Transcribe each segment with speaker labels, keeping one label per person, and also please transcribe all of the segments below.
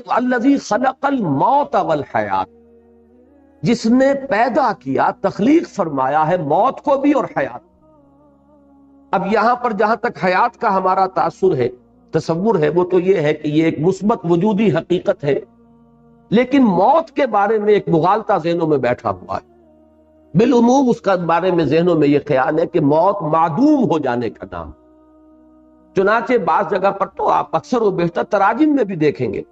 Speaker 1: الذی خلق الموت والحیات، جس نے پیدا کیا، تخلیق فرمایا ہے موت کو بھی اور حیات۔ اب یہاں پر جہاں تک حیات کا ہمارا تاثر ہے، تصور ہے، وہ تو یہ ہے کہ یہ ایک مثبت وجودی حقیقت ہے، لیکن موت کے بارے میں ایک مغالطہ ذہنوں میں بیٹھا ہوا ہے۔ بالعموم اس کا بارے میں ذہنوں میں یہ خیال ہے کہ موت معدوم ہو جانے کا نام، چنانچہ بعض جگہ پر تو آپ اکثر و بیشتر تراجم میں بھی دیکھیں گے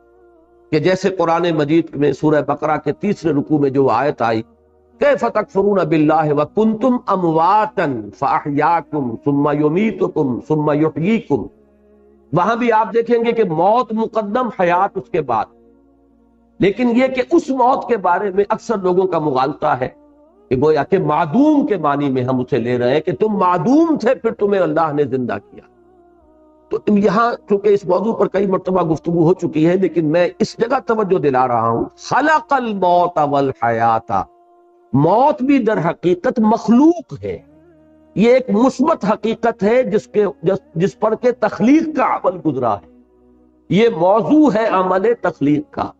Speaker 1: کہ جیسے قرآن مجید میں سورہ بقرہ کے 3 رکوع میں جو آیت آئی، کیف تکفرون باللہ وکنتم امواتا فاحیاکم ثم یمیتکم ثم یحییکم، وہاں بھی آپ دیکھیں گے کہ موت مقدم، حیات اس کے بعد۔ لیکن یہ کہ اس موت کے بارے میں اکثر لوگوں کا مغالطہ ہے کہ گویا کہ معدوم کے معنی میں ہم اسے لے رہے ہیں کہ تم معدوم تھے پھر تمہیں اللہ نے زندہ کیا۔ تو یہاں چونکہ اس موضوع پر کئی مرتبہ گفتگو ہو چکی ہے، لیکن میں اس جگہ توجہ دلا رہا ہوں، خلق الموت والحیات، موت بھی در حقیقت مخلوق ہے، یہ ایک مثبت حقیقت ہے جس پر کہ تخلیق کا عمل گزرا ہے، یہ موضوع ہے عمل تخلیق کا،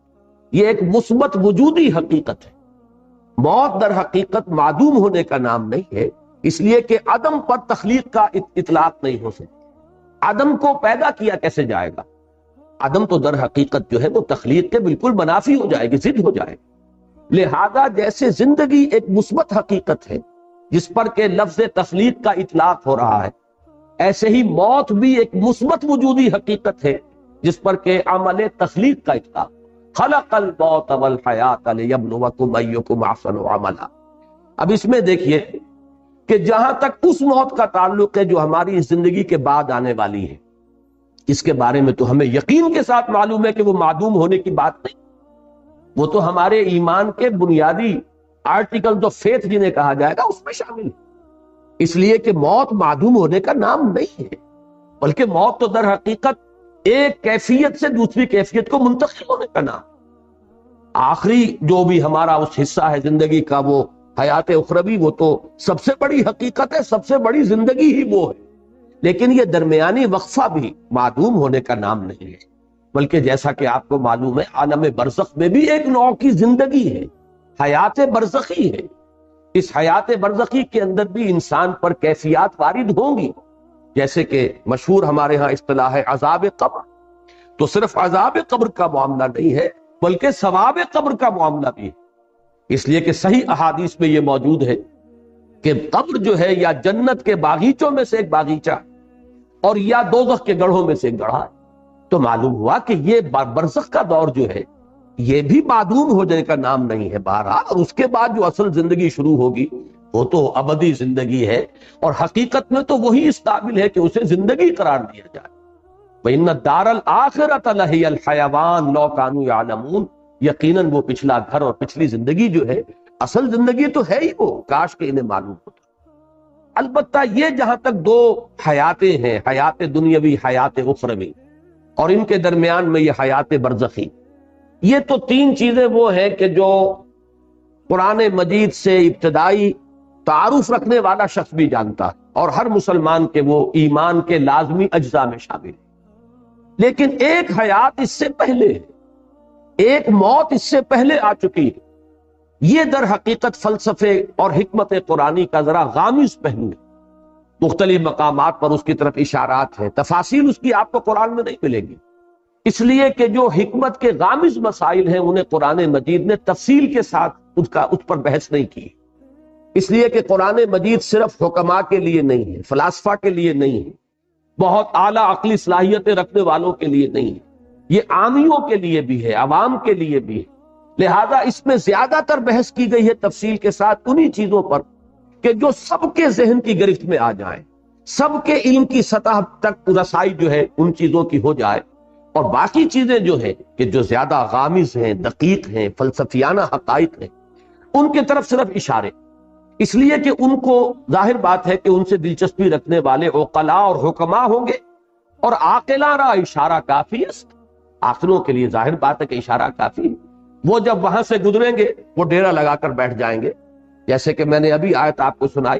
Speaker 1: یہ ایک مثبت وجودی حقیقت ہے۔ موت در حقیقت معدوم ہونے کا نام نہیں ہے، اس لیے کہ عدم پر تخلیق کا اطلاق نہیں ہو سکتا۔ عدم کو پیدا کیا کیسے جائے گا؟ عدم تو در حقیقت جو ہے وہ تخلیق کے بالکل منافی ہو جائے گی، ضد ہو جائے گی۔ لہذا جیسے زندگی ایک مثبت حقیقت ہے جس پر کہ لفظ تخلیق کا اطلاق ہو رہا ہے، ایسے ہی موت بھی ایک مثبت وجودی حقیقت ہے جس پر کہ عمل تخلیق کا اطلاق۔ خلق الموت والحیات لیبلوکم ایکم احسن عملا۔ اب اس میں دیکھیے کہ جہاں تک اس موت کا تعلق ہے جو ہماری زندگی کے بعد آنے والی ہے، اس کے بارے میں تو ہمیں یقین کے ساتھ معلوم ہے کہ وہ معدوم ہونے کی بات نہیں، وہ تو ہمارے ایمان کے بنیادی آرٹیکل آف فیتھ جنہیں کہا جائے گا اس میں شامل ہے۔ اس لیے کہ موت معدوم ہونے کا نام نہیں ہے، بلکہ موت تو در حقیقت ایک کیفیت سے دوسری کیفیت کو منتقل ہونے کا نام۔ آخری جو بھی ہمارا اس حصہ ہے زندگی کا، وہ حیات اخروی، وہ تو سب سے بڑی حقیقت ہے، سب سے بڑی زندگی ہی وہ ہے، لیکن یہ درمیانی وقفہ بھی معدوم ہونے کا نام نہیں ہے، بلکہ جیسا کہ آپ کو معلوم ہے عالم برزخ میں بھی ایک نوع کی زندگی ہے، حیات برزخی ہے۔ اس حیات برزخی کے اندر بھی انسان پر کیفیات وارد ہوں گی، جیسے کہ مشہور ہمارے ہاں اصطلاح ہے عذاب قبر، تو صرف عذاب قبر کا معاملہ نہیں ہے بلکہ ثواب قبر کا معاملہ بھی ہے، اس لیے کہ صحیح احادیث میں یہ موجود ہے کہ قبر جو ہے یا جنت کے باغیچوں میں سے ایک باغیچہ اور یا دوزخ کے گڑھوں میں سے ایک گڑھا ہے۔ تو معلوم ہوا کہ یہ برزخ کا دور جو ہے یہ بھی معدوم ہو جانے کا نام نہیں ہے بہرحال، اور اس کے بعد جو اصل زندگی شروع ہوگی وہ تو ابدی زندگی ہے، اور حقیقت میں تو وہی اس قابل ہے کہ اسے زندگی قرار دیا جائے۔ وَإِنَّ الدَّارَ الْآخِرَةَ لَهِيَ الْحَيَوَانُ لَوْ كَانُوا يَعْلَمُونَ، یقیناً وہ پچھلا گھر اور پچھلی زندگی جو ہے اصل زندگی تو ہے ہی وہ، کاش کہ انہیں معلوم ہوتا۔ البتہ یہ جہاں تک دو حیاتیں ہیں، حیات دنیاوی، حیات اخروی، اور ان کے درمیان میں یہ حیات برزخی، یہ تو تین چیزیں وہ ہیں کہ جو قرآن مجید سے ابتدائی تعارف رکھنے والا شخص بھی جانتا ہے، اور ہر مسلمان کے وہ ایمان کے لازمی اجزاء میں شامل ہے۔ لیکن ایک حیات اس سے پہلے ہے، ایک موت اس سے پہلے آ چکی ہے۔ یہ در حقیقت فلسفے اور حکمت قرآنی کا ذرا غامض پہلو ہے، مختلف مقامات پر اس کی طرف اشارات ہیں، تفاصیل اس کی آپ کو قرآن میں نہیں ملیں گی، اس لیے کہ جو حکمت کے غامض مسائل ہیں انہیں قرآن مجید نے تفصیل کے ساتھ اس پر بحث نہیں کی، اس لیے کہ قرآن مجید صرف حکماء کے لیے نہیں ہے، فلاسفہ کے لیے نہیں ہے، بہت اعلیٰ عقلی صلاحیتیں رکھنے والوں کے لیے نہیں ہے، یہ عامیوں کے لیے بھی ہے، عوام کے لیے بھی ہے۔ لہذا اس میں زیادہ تر بحث کی گئی ہے تفصیل کے ساتھ انہی چیزوں پر کہ جو سب کے ذہن کی گرفت میں آ جائیں، سب کے علم کی سطح تک رسائی جو ہے ان چیزوں کی ہو جائے، اور باقی چیزیں جو ہیں کہ جو زیادہ غامض ہیں، دقیق ہیں، فلسفیانہ حقائق ہیں، ان کی طرف صرف اشارے، اس لیے کہ ان کو ظاہر بات ہے کہ ان سے دلچسپی رکھنے والے عقلاء اور حکماء ہوں گے، اور عاقلاں را اشارہ کافی است، عاقلوں کے لیے ظاہر بات ہے کہ اشارہ کافی ہے۔ وہ جب وہاں سے گزریں گے وہ ڈیرا لگا کر بیٹھ جائیں گے، جیسے کہ میں نے ابھی آیت آپ کو سنائی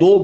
Speaker 1: 2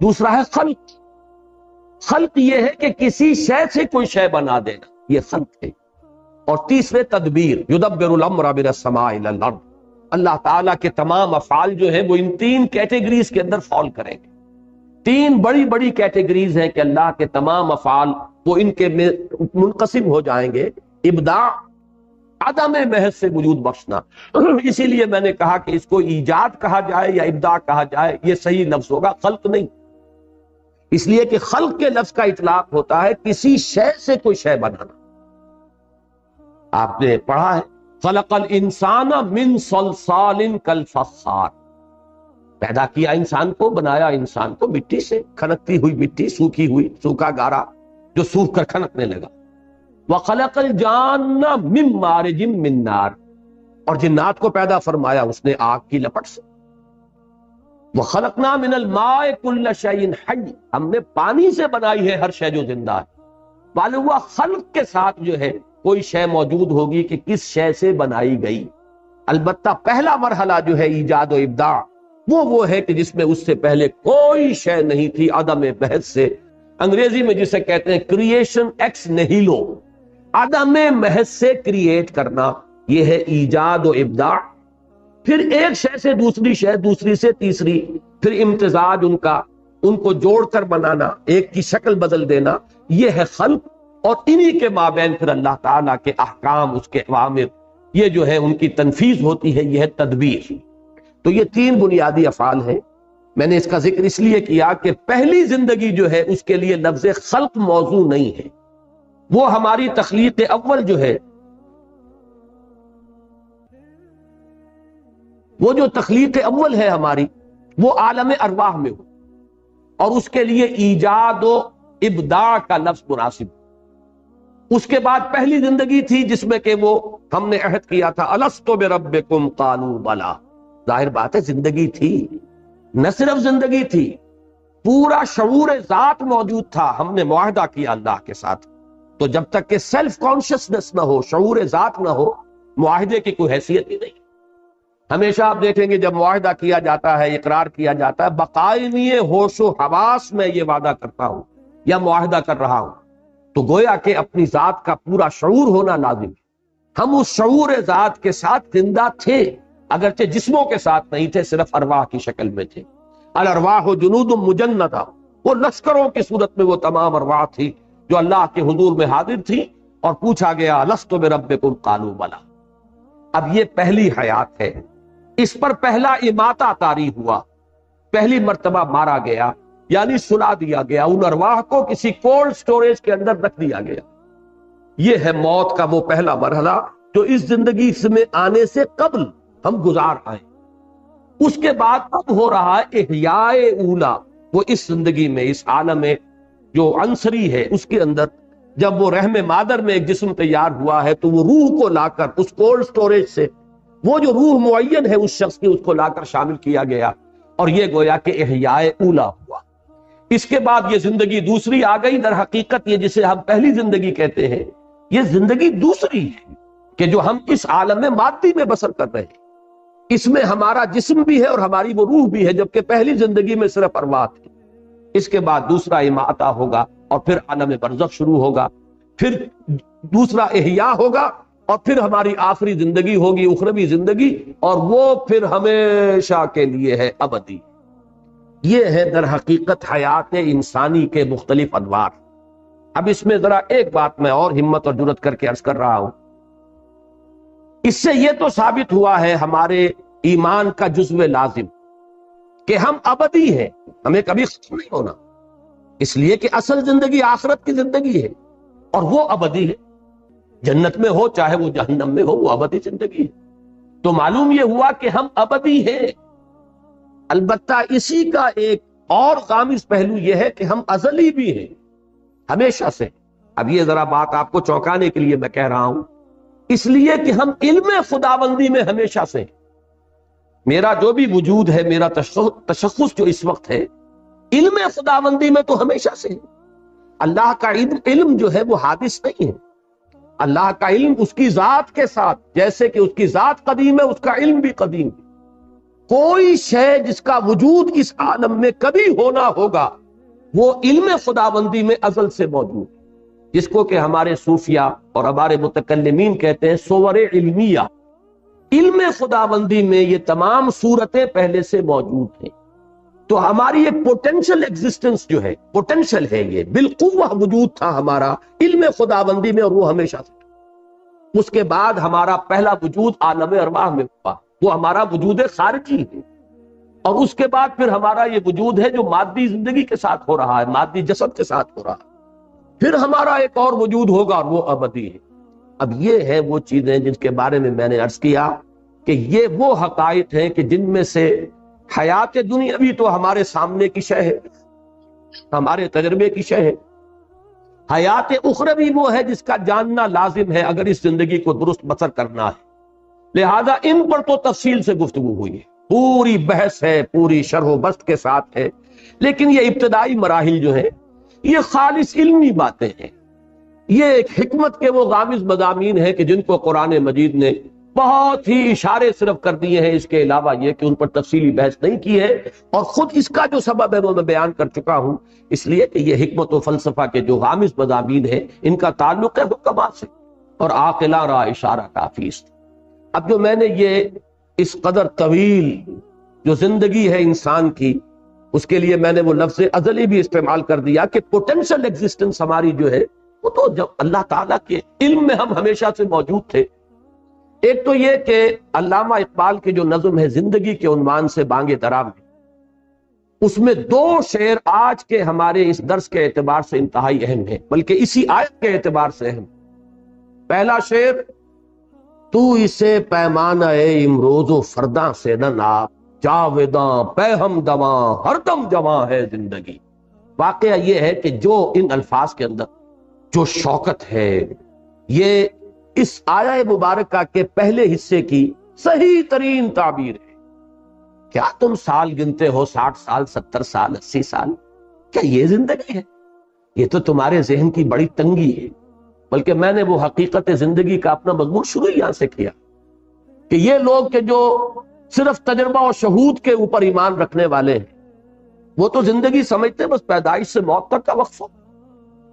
Speaker 1: دوسرا ہے خلق. خلق یہ ہے کہ کسی شے سے کوئی شے بنا دینا، یہ خلق ہے. اور تیسرے تدبیر، یدبر الامر من السماء الى الارض. اللہ تعالیٰ کے تمام افعال جو ہیں وہ ان تین کیٹیگریز کے اندر فال کریں گے. تین بڑی بڑی کیٹیگریز ہیں کہ اللہ کے تمام افعال وہ ان کے منقسم ہو جائیں گے. ابداع، عدم محض سے وجود بخشنا. اسی لیے میں نے کہا کہ اس کو ایجاد کہا جائے یا ابداع کہا جائے، یہ صحیح لفظ ہوگا، خلق نہیں. اس لیے کہ خلق کے لفظ کا اطلاق ہوتا ہے کسی شے سے کوئی شے بنانا. آپ نے پڑھا ہے خلق الانسان من صلصال کالفخار، پیدا کیا انسان کو، بنایا انسان کو مٹی سے، کھنکتی ہوئی مٹی، سوکھی ہوئی، سوکھا گارا جو سوکھ کر کھنکنے لگا. وخلق الجان من مارج من نار، اور جنات کو پیدا فرمایا اس نے آگ کی لپٹ سے. وخلقنا من الماء كل شيء حي، ہم نے پانی سے بنائی ہے ہر شے جو زندہ ہے. معلوم ہوا خلق کے ساتھ جو ہے کوئی شے موجود ہوگی کہ کس شے سے بنائی گئی. البتہ پہلا مرحلہ جو ہے ایجاد و ابداع وہ ہے کہ جس میں اس سے پہلے کوئی شے نہیں تھی، عدم محض سے. انگریزی میں جسے کہتے ہیں کریشن ایکس نیہیلو، عدم محض سے کریٹ کرنا، یہ ہے ایجاد و ابداع. پھر ایک شے سے دوسری شے، دوسری سے تیسری، پھر امتزاج ان کو جوڑ کر بنانا، ایک کی شکل بدل دینا، یہ ہے خلق. اور انہی کے مابین پھر اللہ تعالیٰ کے احکام، اس کے اوامر، یہ جو ہے ان کی تنفیذ ہوتی ہے، یہ ہے تدبیر. تو یہ تین بنیادی افعال ہیں. میں نے اس کا ذکر اس لیے کیا کہ پہلی زندگی جو ہے اس کے لیے لفظ خلق موضوع نہیں ہے. وہ ہماری تخلیق اول جو ہے، وہ جو تخلیق اول ہے ہماری، وہ عالم ارواح میں ہو، اور اس کے لیے ایجاد و ابداع کا لفظ مناسب. اس کے بعد پہلی زندگی تھی جس میں کہ وہ ہم نے عہد کیا تھا الستو بربکم قالوا بلا. ظاہر بات ہے زندگی تھی، نہ صرف زندگی تھی، پورا شعور ذات موجود تھا. ہم نے معاہدہ کیا اللہ کے ساتھ. تو جب تک کہ سیلف کانشسنس نہ ہو، شعور ذات نہ ہو، معاہدے کی کوئی حیثیت ہی نہیں. ہمیشہ آپ دیکھیں گے جب معاہدہ کیا جاتا ہے، اقرار کیا جاتا ہے، بقائمی ہوش و حواس میں یہ وعدہ کرتا ہوں یا معاہدہ کر رہا ہوں، تو گویا کہ اپنی ذات کا پورا شعور ہونا لازم ہے. ہم اس شعور ذات کے ساتھ زندہ تھے، اگرچہ جسموں کے ساتھ نہیں تھے، صرف ارواح کی شکل میں تھے. الارواح جنود مجندہ، وہ لشکروں کی صورت میں وہ تمام ارواح تھی جو اللہ کے حضور میں حاضر تھی. اور پوچھا گیا الست بربکم قالوا بلا. اب یہ پہلی حیات ہے، اس پر پہلا اماتہ طاری ہوا، پہلی مرتبہ مارا گیا، یعنی سلا دیا گیا، ان ارواح کو کسی کولڈ سٹوریج کے اندر رکھ دیا گیا. یہ ہے موت کا وہ پہلا مرحلہ جو اس زندگی میں آنے سے قبل ہم گزار آئے. اس کے بعد اب ہو رہا ہے احیاء اولا، وہ اس زندگی میں، اس عالم میں جو عنصری ہے اس کے اندر جب وہ رحم مادر میں ایک جسم تیار ہوا ہے تو وہ روح کو لا کر اس کولڈ سٹوریج سے، وہ جو روح معین ہے اس شخص کی، اس کو لا کر شامل کیا گیا، اور یہ گویا کہ احیاء اولا ہوا. اس کے بعد یہ زندگی دوسری آ گئی. در حقیقت یہ جسے ہم پہلی زندگی کہتے ہیں، یہ زندگی دوسری ہے کہ جو ہم اس عالم میں مادی میں بسر کر رہے ہیں. اس میں ہمارا جسم بھی ہے اور ہماری وہ روح بھی ہے، جبکہ پہلی زندگی میں صرف ارواح تھی. اس کے بعد دوسرا اماتہ ہوگا، اور پھر عالم برزخ شروع ہوگا، پھر دوسرا احیاء ہوگا، اور پھر ہماری آخری زندگی ہوگی، اخروی زندگی، اور وہ پھر ہمیشہ کے لیے ہے، ابدی. یہ ہے در حقیقت حیات انسانی کے مختلف انوار. اب اس میں ذرا ایک بات میں اور ہمت اور جرات کر کے عرض کر رہا ہوں. اس سے یہ تو ثابت ہوا ہے ہمارے ایمان کا جزو لازم کہ ہم ابدی ہیں، ہمیں کبھی ختم نہیں ہونا، اس لیے کہ اصل زندگی آخرت کی زندگی ہے اور وہ ابدی ہے. جنت میں ہو چاہے وہ جہنم میں ہو، وہ ابدی زندگی ہے. تو معلوم یہ ہوا کہ ہم ابدی ہیں. البتہ اسی کا ایک اور غامض پہلو یہ ہے کہ ہم ازلی بھی ہیں، ہمیشہ سے. اب یہ ذرا بات آپ کو چونکانے کے لیے میں کہہ رہا ہوں، اس لیے کہ ہم علم خداوندی میں ہمیشہ سے. میرا جو بھی وجود ہے، میرا تشخص جو اس وقت ہے، علم خداوندی میں تو ہمیشہ سے ہے. اللہ کا علم جو ہے وہ حادث نہیں ہے. اللہ کا علم اس کی ذات کے ساتھ، جیسے کہ اس کی ذات قدیم ہے، اس کا علم بھی قدیم ہے. کوئی شے جس کا وجود اس عالم میں کبھی ہونا ہوگا وہ علم خداوندی میں ازل سے موجود ہے، جس کو کہ ہمارے صوفیہ اور ہمارے متکلمین کہتے ہیں صور علمیہ۔ علم خداوندی میں یہ تمام صورتیں پہلے سے موجود ہیں۔ تو ہماری ایک پوٹینشل ایگزسٹنس جو ہے، پوٹینشل ہے، یہ بالقوہ وجود تھا ہمارا علم خداوندی میں، اور وہ ہمیشہ سے۔ اس کے بعد ہمارا پہلا وجود عالم ارواح میں ہوا، وہ ہمارا وجود خارجی ہے، اور اس کے بعد پھر ہمارا یہ وجود ہے جو مادی زندگی کے ساتھ ہو رہا ہے، مادی جسد کے ساتھ ہو رہا ہے۔ پھر ہمارا ایک اور وجود ہوگا اور وہ ابدی ہے۔ اب یہ ہے وہ چیزیں جن کے بارے میں میں نے عرض کیا کہ یہ وہ حقائق ہیں کہ جن میں سے حیات دنیاوی تو ہمارے سامنے کی شے ہے، ہمارے تجربے کی شے ہے۔ حیات اخروی وہ ہے جس کا جاننا لازم ہے اگر اس زندگی کو درست بسر کرنا ہے۔ لہذا ان پر تو تفصیل سے گفتگو ہوئی ہے، پوری بحث ہے، پوری شرح و بسط کے ساتھ ہے، لیکن یہ ابتدائی مراحل جو ہیں یہ خالص علمی باتیں ہیں۔ یہ ایک حکمت کے وہ غامض مضامین ہیں کہ جن کو قرآن مجید نے بہت ہی اشارے صرف کر دیے ہیں، اس کے علاوہ یہ کہ ان پر تفصیلی بحث نہیں کی ہے، اور خود اس کا جو سبب ہے وہ میں بیان کر چکا ہوں، اس لیے کہ یہ حکمت و فلسفہ کے جو غامض مضامین ہیں ان کا تعلق ہے حکمات سے، اور عاقلہ را اشارہ کافی است۔ اب جو میں نے یہ اس قدر طویل جو زندگی ہے انسان کی، اس کے لیے میں نے وہ لفظ ازلی بھی استعمال کر دیا کہ پوٹینشل ایگزسٹنس ہماری جو ہے وہ تو جب اللہ تعالیٰ کے علم میں ہم ہمیشہ سے موجود تھے۔ ایک تو یہ کہ علامہ اقبال کی جو نظم ہے زندگی کے عنوان سے بانگ درا میں، اس میں دو شعر آج کے ہمارے اس درس کے اعتبار سے انتہائی اہم ہیں، بلکہ اسی آیت کے اعتبار سے اہم۔ پہلا شعر، تو اسے پیمانہ امروز و فرداں سے نہ ناپ، جاویداں پہ ہم دواں ہر دم جواں ہے زندگی۔ واقعہ یہ ہے کہ جو ان الفاظ کے اندر جو شوکت ہے، یہ اس آیہ مبارکہ کے پہلے حصے کی صحیح ترین تعبیر ہے۔ کیا تم سال گنتے ہو 60 سال، 70 سال، 80 سال؟ کیا یہ زندگی ہے؟ یہ تو تمہارے ذہن کی بڑی تنگی ہے۔ بلکہ میں نے وہ حقیقت زندگی کا اپنا مضمون شروع یہاں سے کیا کہ یہ لوگ کہ جو صرف تجربہ اور شہود کے اوپر ایمان رکھنے والے ہیں، وہ تو زندگی سمجھتے ہیں بس پیدائش سے موت تک کا وقفہ۔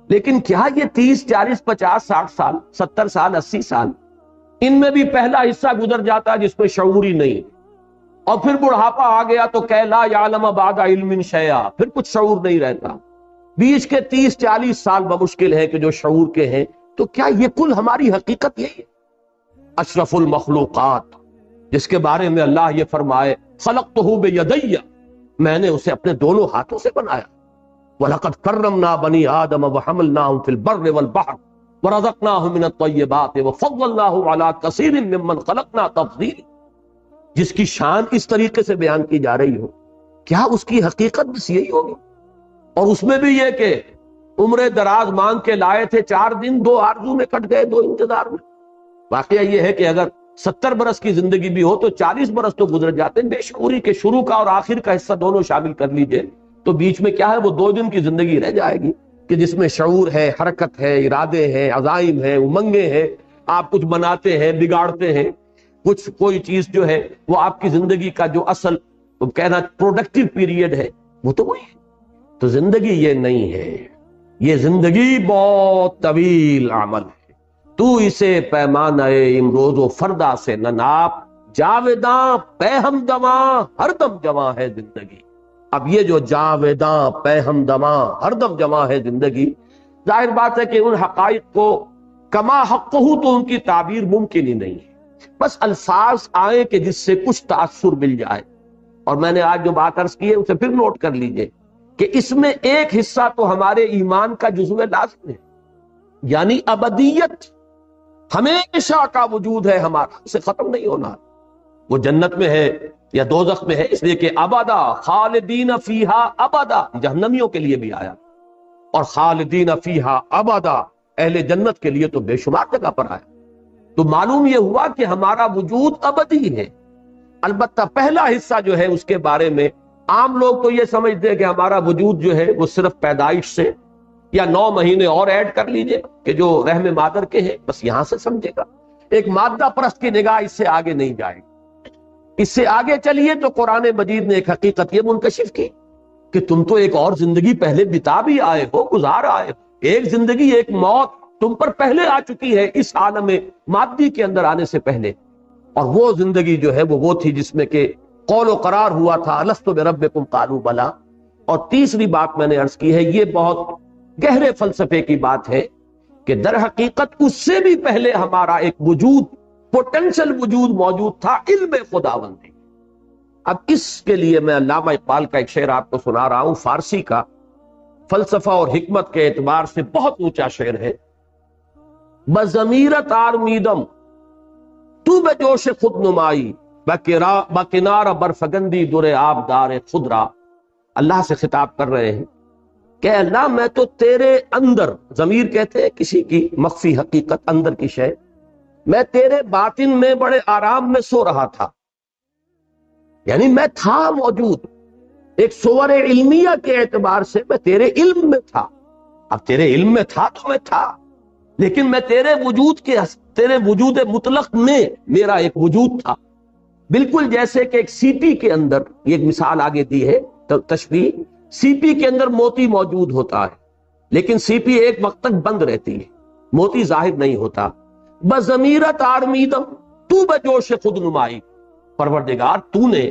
Speaker 1: لیکن کیا یہ 30، 40، 50، 60 سال، 70 سال، 80 سال، ان میں بھی پہلا حصہ گزر جاتا ہے جس میں شعور ہی نہیں، اور پھر بڑھاپا آ گیا تو کہ لا یعلم بعد علم شیئا، پھر کچھ شعور نہیں رہتا۔ بیچ کے 30، 40 سال بمشکل ہے کہ جو شعور کے ہیں۔ تو کیا یہ کل ہماری حقیقت یہی ہے؟ اشرف المخلوقات جس کے بارے میں اللہ یہ فرمائے خلقتہ بیدی، میں نے اسے اپنے دونوں ہاتھوں سے بنایا، وَلَقَدْ كَرَّمْنَا بَنِي آدَمَ وَحَمَلْنَاهُمْ فِي الْبَرِّ وَالْبَحْرِ وَرَزَقْنَاهُمْ مِنَ الطَّيِّبَاتِ وَفَضَّلْنَاهُمْ عَلَى كَثِيرٍ مِّمَّنْ خَلَقْنَا تَفْضِيلًا، جس کی شان اس طریقے سے بیان کی جا رہی ہو، کیا اس کی حقیقت بس یہی ہوگی؟ اور اس میں بھی یہ کہ عمر دراز مانگ کے لائے تھے، 4 دن 2 آرزو میں کٹ گئے، 2 انتظار میں۔ واقعہ یہ ہے کہ اگر 70 برس کی زندگی بھی ہو تو 40 برس تو گزر جاتے ہیں۔ بے شعوری کے شروع کا اور آخر کا حصہ دونوں شامل کر لیجئے تو بیچ میں کیا ہے، وہ 2 دن کی زندگی رہ جائے گی کہ جس میں شعور ہے، حرکت ہے، ارادے ہیں، عزائم ہیں، امنگیں ہیں، آپ کچھ بناتے ہیں، بگاڑتے ہیں، کچھ کوئی چیز جو ہے وہ آپ کی زندگی کا جو اصل کہنا پروڈکٹیو پیریڈ ہے وہ تو وہی ہے۔ تو زندگی یہ نہیں ہے، یہ زندگی بہت طویل عمل ہے۔ تو اسے پیمانہ امروز و فردا سے نہ ناپ، جاویداں پہ ہم دواں ہر دم جواں ہے زندگی۔ اب یہ جو جاویداں پہ ہم دواں ہر دم جواں ہے زندگی، ظاہر بات ہے کہ ان حقائق کو کما حقہ تو ان کی تعبیر ممکن ہی نہیں ہے، بس الفاظ آئیں کہ جس سے کچھ تاثر مل جائے۔ اور میں نے آج جو بات عرض کی ہے اسے پھر نوٹ کر لیجئے کہ اس میں ایک حصہ تو ہمارے ایمان کا جزو لازم ہے، یعنی ابدیت، ہمیشہ کا وجود ہے ہمارا، اسے ختم نہیں ہونا۔ وہ جنت میں ہے یا دوزخ میں ہے، اس لیے کہ ابدا خالدین فیہا ابدا جہنمیوں کے لیے بھی آیا، اور خالدین فیہا ابدا اہل جنت کے لیے تو بے شمار جگہ پر آیا۔ تو معلوم یہ ہوا کہ ہمارا وجود ابدی ہے۔ البتہ پہلا حصہ جو ہے اس کے بارے میں عام لوگ تو یہ سمجھتے ہیں کہ ہمارا وجود جو ہے وہ صرف پیدائش سے یا 9 مہینے اور ایڈ کر لیجئے کہ جو رحم مادر کے ہیں، بس یہاں سے سمجھے گا۔ ایک مادہ پرست کی نگاہ اس سے آگے نہیں جائے گی۔ اس سے آگے چلیے تو قرآن مجید نے ایک حقیقت یہ منکشف کی کہ تم تو ایک اور زندگی پہلے بتا بھی آئے ہو، گزار آئے ہو، ایک زندگی ایک موت تم پر پہلے آ چکی ہے اس عالم مادی کے اندر آنے سے پہلے، اور وہ زندگی جو ہے وہ تھی جس میں کہ قول و قرار ہوا تھا الست بربکم قالوا بلا۔ اور تیسری بات میں نے عرض کی ہے، یہ بہت گہرے فلسفے کی بات ہے کہ در حقیقت اس سے بھی پہلے ہمارا ایک وجود، پوٹینشل وجود موجود تھا، علم خداوندی۔ اب اس کے لیے میں علامہ اقبال کا ایک شعر آپ کو سنا رہا ہوں، فارسی کا، فلسفہ اور حکمت کے اعتبار سے بہت اونچا شعر ہے۔ بضمیرت آرمیدم تو بے جوش خود نمائی، بکنار برفگندی در آبدار خودرا۔ اللہ سے خطاب کر رہے ہیں کہ اللہ میں تو تیرے اندر، ضمیر کہتے ہیں کسی کی مخفی حقیقت، اندر کی شے، میں تیرے باطن میں بڑے آرام میں سو رہا تھا، یعنی میں تھا موجود، ایک صور علمیہ کے اعتبار سے میں تیرے علم میں تھا۔ اب تیرے علم میں تھا تو میں تھا، لیکن میں تیرے وجود مطلق میں میرا ایک وجود تھا، بالکل جیسے کہ ایک سیپی کے اندر، یہ ایک مثال آگے دی ہے تشبیہ، سیپی کے اندر موتی موجود ہوتا ہے لیکن سیپی ایک وقت تک بند رہتی ہے، موتی ظاہر نہیں ہوتا۔ بضمیرت آرمیدم تو بجوش خود نمائی، پروردگار تو نے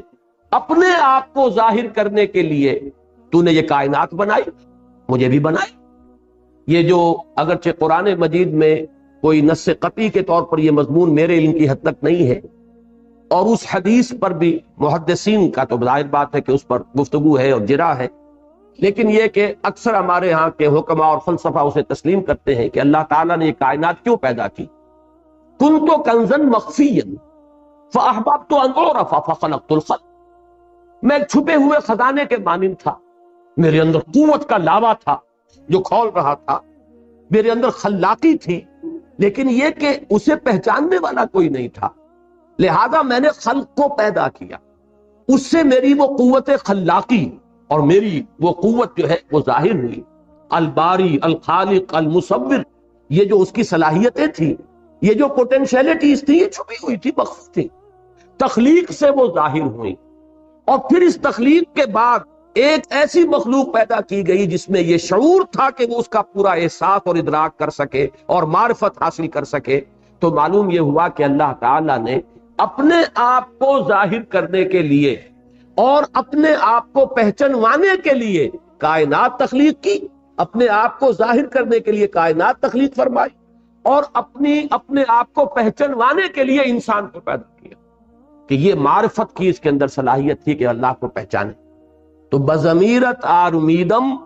Speaker 1: اپنے آپ کو ظاہر کرنے کے لیے تو نے یہ کائنات بنائی، مجھے بھی بنائی۔ یہ جو اگرچہ قرآن مجید میں کوئی نص قطعی کے طور پر یہ مضمون میرے علم کی حد تک نہیں ہے، اور اس حدیث پر بھی محدثین کا تو ظاہر بات ہے کہ اس پر گفتگو ہے اور جرا ہے، لیکن یہ کہ اکثر ہمارے ہاں کے حکما اور فلسفہ اسے تسلیم کرتے ہیں کہ اللہ تعالیٰ نے یہ کائنات کیوں پیدا کی۔ کنت کنزا مخفیا فاحببت ان اعرف فخلقت الخلق، میں ایک چھپے ہوئے خزانے کے مانند تھا، میرے اندر قوت کا لاوا تھا جو کھول رہا تھا، میرے اندر خلاقی تھی، لیکن یہ کہ اسے پہچاننے والا کوئی نہیں تھا، لہذا میں نے خلق کو پیدا کیا، اس سے میری وہ قوت خلاقی اور میری وہ قوت جو ہے وہ ظاہر ہوئی۔ الباری، الخالق، المصور، یہ جو اس کی صلاحیتیں تھی، یہ جو پوٹینشیلٹیز تھی، یہ چھپی ہوئی تھی، مخفی تھی، تخلیق سے وہ ظاہر ہوئی۔ اور پھر اس تخلیق کے بعد ایک ایسی مخلوق پیدا کی گئی جس میں یہ شعور تھا کہ وہ اس کا پورا احساس اور ادراک کر سکے اور معرفت حاصل کر سکے۔ تو معلوم یہ ہوا کہ اللہ تعالیٰ نے اپنے آپ کو ظاہر کرنے کے لیے اور اپنے آپ کو پہچانوانے کے لیے کائنات تخلیق کی، اپنے آپ کو ظاہر کرنے کے لیے کائنات تخلیق فرمائی، اور اپنے آپ کو پہچانوانے کے لیے انسان کو پیدا کیا کہ یہ معرفت کی اس کے اندر صلاحیت تھی کہ اللہ کو پہچانے۔ تو بضمیرت آرمیدم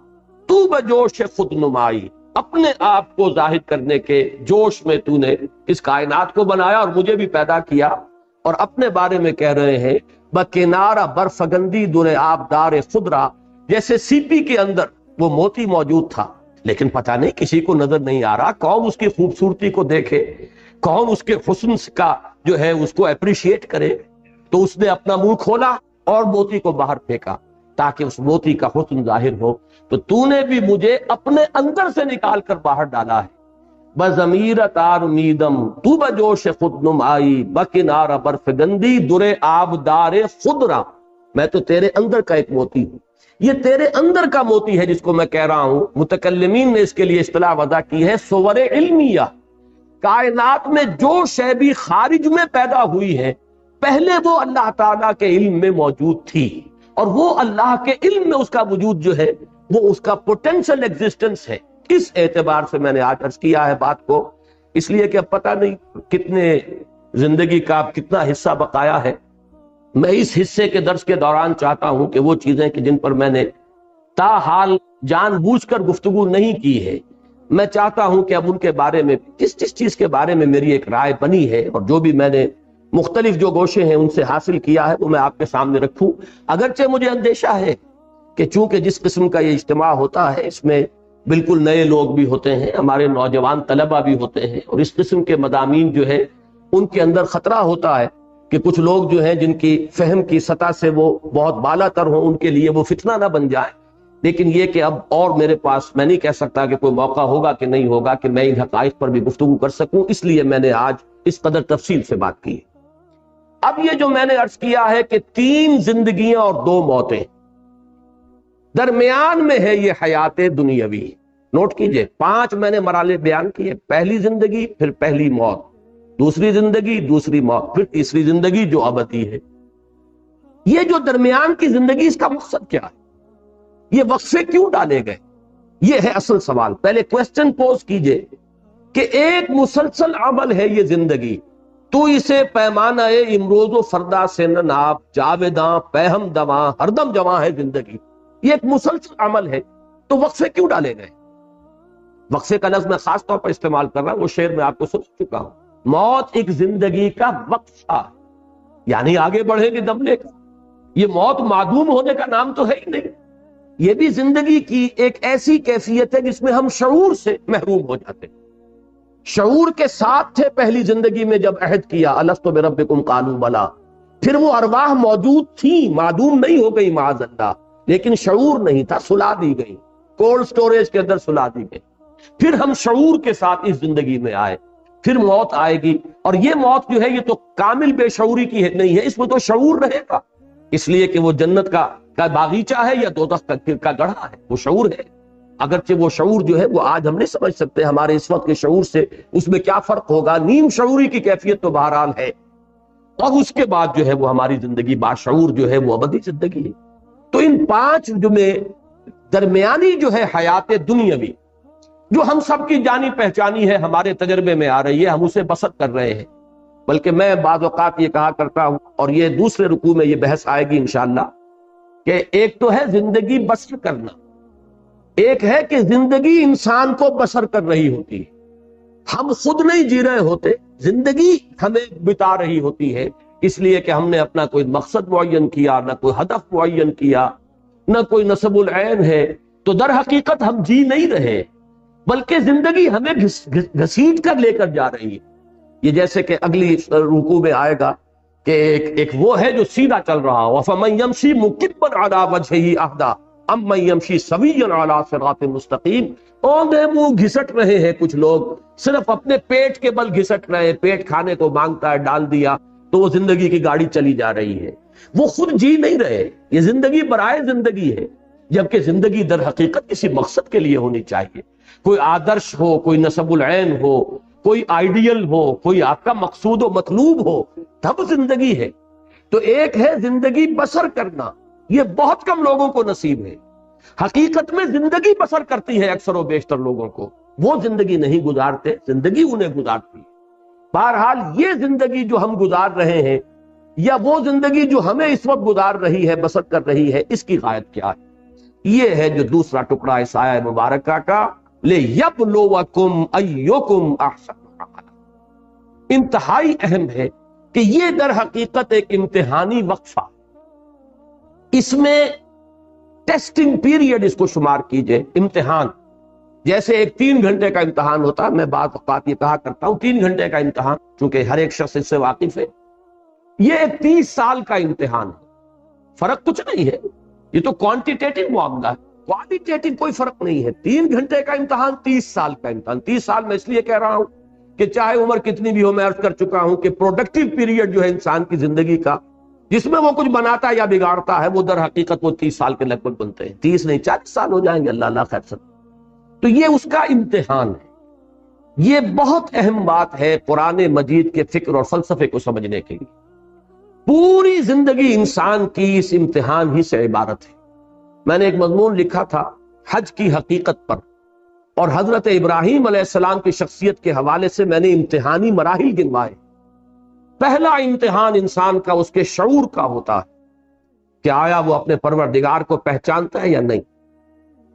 Speaker 1: تو بجوش خود نمائی، اپنے آپ کو ظاہر کرنے کے جوش میں تو نے اس کائنات کو بنایا اور مجھے بھی پیدا کیا۔ اور اپنے بارے میں کہہ رہے ہیں بکنارہ برفگندی در آبدار خودرا، جیسے سیپی کے اندر وہ موتی موجود تھا لیکن پتہ نہیں کسی کو نظر نہیں آ رہا، کون اس کی خوبصورتی کو دیکھے، کون اس کے حسن کا جو ہے اس کو اپریشیٹ کرے۔ تو اس نے اپنا منہ کھولا اور موتی کو باہر پھینکا تاکہ اس موتی کا حسن ظاہر ہو۔ تو تو نے بھی مجھے اپنے اندر سے نکال کر باہر ڈالا ہے۔ بضمیرت آرمیدم تو بجوش خود نمائی، بکنارہ برفگندی در آبدار خودرا، میں تو تیرے اندر کا ایک موتی ہوں۔ یہ تیرے اندر کا موتی ہے جس کو میں کہہ رہا ہوں، متکلمین نے اس کے لیے اصطلاح وضع کی ہے صور علمیہ۔ کائنات میں جو شے بھی خارج میں پیدا ہوئی ہے پہلے وہ اللہ تعالیٰ کے علم میں موجود تھی، اور وہ اللہ کے علم میں اس کا وجود جو ہے وہ اس کا پوٹینشل ایگزسٹنس ہے۔ اس اعتبار سے میں نے آج عرض کیا ہے بات کو، اس لیے کہ اب پتہ نہیں کتنے زندگی کا کتنا حصہ بقایا ہے۔ میں اس حصے کے درس کے دوران چاہتا ہوں کہ وہ چیزیں کہ جن پر میں نے تاحال جان بوجھ کر گفتگو نہیں کی ہے، میں چاہتا ہوں کہ اب ان کے بارے میں جس چیز کے بارے میں میری ایک رائے بنی ہے اور جو بھی میں نے مختلف جو گوشے ہیں ان سے حاصل کیا ہے وہ میں آپ کے سامنے رکھوں۔ اگرچہ مجھے اندیشہ ہے کہ چونکہ جس قسم کا یہ اجتماع ہوتا ہے اس میں بالکل نئے لوگ بھی ہوتے ہیں، ہمارے نوجوان طلبہ بھی ہوتے ہیں، اور اس قسم کے مضامین جو ہے ان کے اندر خطرہ ہوتا ہے کہ کچھ لوگ جو ہیں جن کی فہم کی سطح سے وہ بہت بالا تر ہوں، ان کے لیے وہ فتنہ نہ بن جائے۔ لیکن یہ کہ اب اور میرے پاس میں نہیں کہہ سکتا کہ کوئی موقع ہوگا کہ نہیں ہوگا کہ میں ان حقائق پر بھی گفتگو کر سکوں، اس لیے میں نے آج اس قدر تفصیل سے بات کی۔ اب یہ جو میں نے عرض کیا ہے کہ 3 زندگیاں اور 2 موتیں، درمیان میں ہے یہ حیات دنیاوی. نوٹ کیجئے 5 میں نے مراحل بیان کیے. پہلی زندگی، پھر پہلی موت، دوسری زندگی، دوسری موت، پھر تیسری زندگی جو ابدی ہے. یہ جو درمیان کی زندگی، اس کا مقصد کیا ہے؟ یہ وقفے کیوں ڈالے گئے؟ یہ ہے اصل سوال. پہلے کوسچن پوز کیجئے کہ ایک مسلسل عمل ہے یہ زندگی، تو اسے پیمانہ امروز و فردا سے نہ ناپ، جاویداں پہم دواں ہردم جواں ہے زندگی. یہ ایک مسلسل عمل ہے، تو وقفے کیوں ڈالے گئے؟ وقفے کا لفظ میں خاص طور پر استعمال کر رہا ہوں، وہ شعر میں آپ کو سن چکا ہوں. موت ایک زندگی کا وقفہ، یعنی آگے بڑھیں گے دم لے کر. یہ موت معدوم ہونے کا نام تو ہے ہی نہیں. یہ بھی زندگی کی ایک ایسی کیفیت ہے جس میں ہم شعور سے محروم ہو جاتے ہیں. شعور کے ساتھ تھے پہلی زندگی میں جب عہد کیا الست بربکم قالوا بلا، پھر وہ ارواح موجود تھیں، معدوم نہیں ہو گئی معاذ اللہ، لیکن شعور نہیں تھا، سلا دی گئی، کولڈ سٹوریج کے اندر سلا دی گئی. پھر ہم شعور کے ساتھ اس زندگی میں آئے، پھر موت آئے گی. اور یہ موت جو ہے یہ تو کامل بے شعوری کی نہیں ہے، اس میں تو شعور رہے گا، اس لیے کہ وہ جنت کا باغیچہ ہے یا دوزخ کا گڑھا ہے، وہ شعور ہے. اگرچہ وہ شعور جو ہے وہ آج ہم نہیں سمجھ سکتے، ہمارے اس وقت کے شعور سے اس میں کیا فرق ہوگا. نیم شعوری کی کیفیت تو بہرحال ہے. اور اس کے بعد جو ہے وہ ہماری زندگی باشعور جو ہے وہ ابدی زندگی ہے. تو ان 5 جو میں درمیانی جو ہے حیات دنیاوی، جو ہم سب کی جانی پہچانی ہے، ہمارے تجربے میں آ رہی ہے، ہم اسے بسر کر رہے ہیں. بلکہ میں بعض اوقات یہ کہا کرتا ہوں، اور یہ دوسرے رکوع میں یہ بحث آئے گی انشاءاللہ، کہ ایک تو ہے زندگی بسر کرنا، ایک ہے کہ زندگی انسان کو بسر کر رہی ہوتی ہے. ہم خود نہیں جی رہے ہوتے، زندگی ہمیں بتا رہی ہوتی ہے، اس لیے کہ ہم نے اپنا کوئی مقصد معین کیا، نہ کوئی ہدف معین کیا، نہ کوئی نصب العین ہے. تو در حقیقت ہم جی نہیں رہے، بلکہ زندگی ہمیں گھسیٹ کر لے کر جا رہی ہے. یہ جیسے کہ اگلی رکوع میں آئے گا کہ ایک وہ ہے جو سیدھا چل رہا ہو، فَمَن يَمْشِي مُكِبًّا عَلَى وَجْهِهِ أَهْدَىٰ أَمَّن يَمْشِي سَوِيًّا عَلَى صِرَاطٍ مُسْتَقِيمٍ. اوندے منہ گھسٹ رہے ہیں کچھ لوگ، صرف اپنے پیٹ کے بل گھسٹ رہے ہیں، پیٹ کھانے کو مانگتا ہے، ڈال دیا تو وہ زندگی کی گاڑی چلی جا رہی ہے. وہ خود جی نہیں رہے، یہ زندگی برائے زندگی ہے، جبکہ زندگی در حقیقت کسی مقصد کے لیے ہونی چاہیے. کوئی آدرش ہو، کوئی نصب العین ہو، کوئی آئیڈیل ہو، کوئی آپ کا مقصود و مطلوب ہو، تب زندگی ہے. تو ایک ہے زندگی بسر کرنا، یہ بہت کم لوگوں کو نصیب ہے. حقیقت میں زندگی بسر کرتی ہے اکثر و بیشتر لوگوں کو، وہ زندگی نہیں گزارتے، زندگی انہیں گزارتی ہے. بہرحال یہ زندگی جو ہم گزار رہے ہیں، یا وہ زندگی جو ہمیں اس وقت گزار رہی ہے، بسر کر رہی ہے، اس کی غایت کیا ہے؟ یہ ہے جو دوسرا ٹکڑا اس آیہ مبارکہ کا، لِيَبْلُوَكُمْ أَيُّكُمْ أَحْسَنُ عَمَلًا. انتہائی اہم ہے کہ یہ در حقیقت ایک امتحانی وقفہ، اس میں ٹیسٹنگ پیریڈ اس کو شمار کیجئے، امتحان. جیسے ایک 3 گھنٹے کا امتحان ہوتا ہے، میں بعض اوقات یہ کہا کرتا ہوں 3 گھنٹے کا امتحان، چونکہ ہر ایک شخص اس سے واقف ہے. یہ ایک 30 سال کا امتحان ہے، فرق کچھ نہیں ہے. یہ تو کوانٹیٹیٹو معاملہ ہے، کوالٹیٹیو کوئی فرق نہیں ہے. 3 گھنٹے کا امتحان، 30 سال کا امتحان. 30 سال میں اس لیے کہہ رہا ہوں کہ چاہے عمر کتنی بھی ہو، میں عرض کر چکا ہوں کہ پروڈکٹیو پیریڈ جو ہے انسان کی زندگی کا، جس میں وہ کچھ بناتا یا بگاڑتا ہے، وہ در حقیقت وہ 30 سال کے لگ بھگ بنتے ہیں. 30 نہیں 40 سال ہو جائیں گے، اللہ خیر سب. تو یہ اس کا امتحان ہے. یہ بہت اہم بات ہے قرآن مجید کے فکر اور فلسفے کو سمجھنے کے لیے. پوری زندگی انسان کی اس امتحان ہی سے عبارت ہے. میں نے ایک مضمون لکھا تھا حج کی حقیقت پر، اور حضرت ابراہیم علیہ السلام کی شخصیت کے حوالے سے میں نے امتحانی مراحل گنوائے. پہلا امتحان انسان کا اس کے شعور کا ہوتا ہے کہ آیا وہ اپنے پروردگار کو پہچانتا ہے یا نہیں،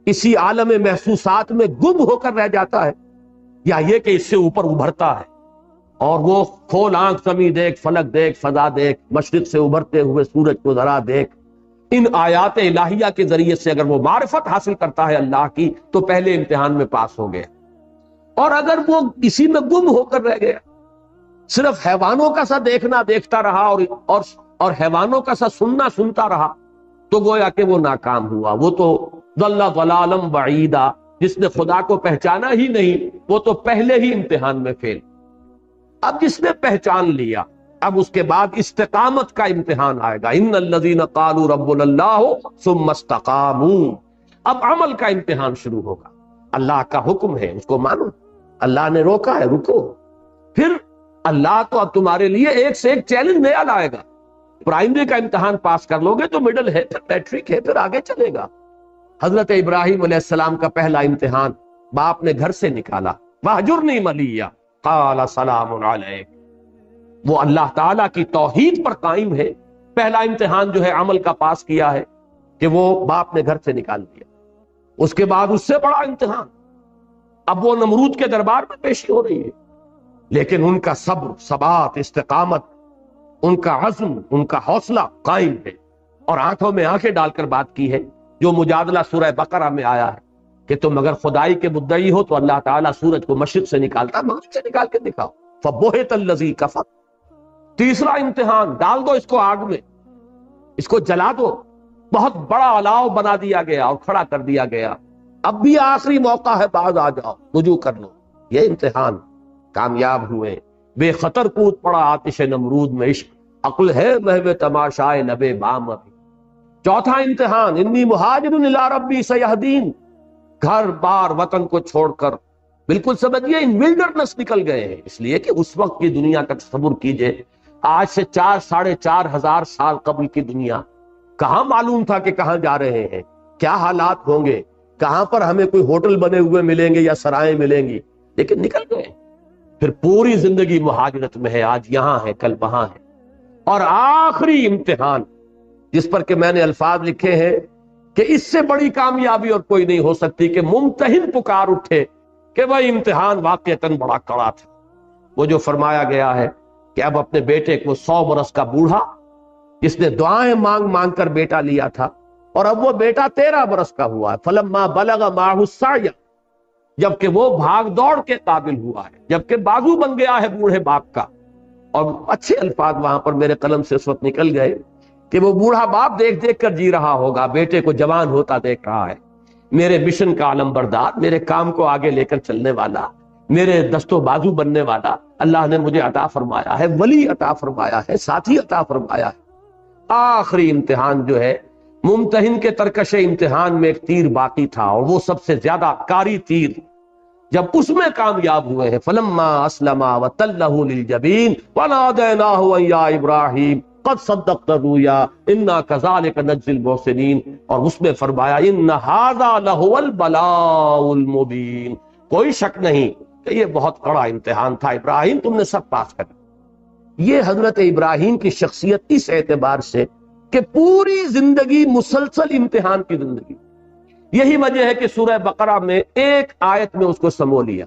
Speaker 1: اسی عالم محسوسات میں گم ہو کر رہ جاتا ہے، یا یہ کہ اس سے اوپر ابھرتا ہے اور وہ کھول آنکھ زمین دیکھ، فلک دیکھ، فضا دیکھ، مشرق سے ابھرتے ہوئے سورج کو ذرا دیکھ. ان آیات الہیہ کے ذریعے سے اگر وہ معرفت حاصل کرتا ہے اللہ کی، تو پہلے امتحان میں پاس ہو گیا. اور اگر وہ اسی میں گم ہو کر رہ گیا، صرف حیوانوں کا سا دیکھنا دیکھتا رہا اور حیوانوں کا سا سننا سنتا رہا، تو گویا کہ وہ ناکام ہوا. وہ تو ضل ضلالا بعیدا، جس نے خدا کو پہچانا ہی نہیں، وہ تو پہلے ہی امتحان میں فیل. اب جس نے پہچان لیا، اب اس کے بعد استقامت کا امتحان آئے گا، ان الذین قالوا ربنا اللہ ثم استقاموا، اب عمل کا امتحان شروع ہوگا۔ اللہ کا حکم ہے اس کو مانو، اللہ نے روکا ہے رکو، پھر اللہ تو اب تمہارے لیے ایک سے ایک چیلنج نیا لائے گا۔ پرائمری کا امتحان پاس کر لو گے تو مڈل ہے، پھر میٹرک ہے، پھر آگے چلے گا۔ حضرت ابراہیم علیہ السلام کا پہلا امتحان باپ نے گھر سے نکالا، وَاهْجُرْنِي مَلِيًّا قَالَ سَلَامٌ عَلَيْكَ، وہ اللہ تعالیٰ کی توحید پر قائم ہے۔ پہلا امتحان جو ہے عمل کا پاس کیا ہے کہ وہ باپ نے گھر سے نکال دیا۔ اس کے بعد اس سے بڑا امتحان، اب وہ نمرود کے دربار میں پیشی ہو رہی ہے، لیکن ان کا صبر، ثبات، استقامت، ان کا عزم، ان کا حوصلہ قائم ہے، اور آنکھوں میں آنکھیں ڈال کر بات کی ہے، جو مجادلہ سورہ بقرہ میں آیا ہے کہ تم اگر خدائی کے مدعی ہو تو اللہ تعالیٰ سورج کو مشرق سے نکالتا، مغرب سے نکال کے دکھاؤ، فَبُهِتَ الَّذِي كَفَرَ۔ تیسرا امتحان، ڈال دو اس کو آگ میں، اس کو جلا دو، بہت بڑا الاؤ بنا دیا گیا اور کھڑا کر دیا گیا، اب بھی آخری موقع ہے، باز آ جاؤ، رجوع کر لو۔ یہ امتحان، کامیاب ہوئے، بے خطر کود پڑا آتش نمرود میں، عشق عقل ہے محو تماشائے لبے بام ابھی۔ چوتھا امتحان، انی مہاجر الی ربی سیہدین، گھر بار وطن کو چھوڑ کر بالکل سمجھیے ان ولڈرنس نکل گئے ہیں، اس لیے کہ اس وقت کی دنیا کا تصور کیجئے، آج سے 4,500 سال قبل کی دنیا، کہاں معلوم تھا کہ کہاں جا رہے ہیں، کیا حالات ہوں گے، کہاں پر ہمیں کوئی ہوٹل بنے ہوئے ملیں گے یا سرائیں ملیں گی، لیکن نکل گئے۔ پھر پوری زندگی مہاجرت میں ہے، آج یہاں ہے کل وہاں ہے۔ اور آخری امتحان جس پر کہ میں نے الفاظ لکھے ہیں کہ اس سے بڑی کامیابی اور کوئی نہیں ہو سکتی کہ ممتحن پکار اٹھے کہ بھائی امتحان واقعتاً بڑا کڑا تھا۔ وہ جو فرمایا گیا ہے کہ اب اپنے بیٹے کو 100 برس کا بوڑھا جس نے دعائیں مانگ مانگ کر بیٹا لیا تھا، اور اب وہ بیٹا 13 برس کا ہوا ہے، فَلَمَّا بَلَغَ مَعَهُ السَّعْيَ، جبکہ وہ بھاگ دوڑ کے قابل ہوا ہے، جبکہ بازو بن گیا ہے بوڑھے باپ کا۔ اور اچھے الفاظ وہاں پر میرے قلم سے اس وقت نکل گئے کہ وہ بوڑھا باپ دیکھ دیکھ کر جی رہا ہوگا، بیٹے کو جوان ہوتا دیکھ رہا ہے، میرے مشن کا علم بردار، میرے کام کو آگے لے کر چلنے والا، میرے دست و بازو بننے والا اللہ نے مجھے عطا فرمایا ہے، ولی عطا فرمایا ہے، ساتھی عطا فرمایا ہے۔ آخری امتحان جو ہے، ممتحن کے ترکش امتحان میں ایک تیر باقی تھا، اور وہ سب سے زیادہ کاری تیر، جب اس میں کامیاب ہوئے ہیں، فلما اسلما وتلہ للجبین ونادیناہ ان یا ابراہیم قد صدقت الرؤیا انا کذالک نجزی المحسنین، اور اس میں فرمایا ان ھذا لہو البلاء المبین، کوئی شک نہیں کہ یہ بہت بڑا امتحان تھا ابراہیم، تم نے سب پاس کر۔ یہ حضرت ابراہیم کی شخصیت اس اعتبار سے کہ پوری زندگی مسلسل امتحان کی زندگی، یہی وجہ ہے کہ سورہ بقرہ میں ایک آیت میں اس کو سمو لیا،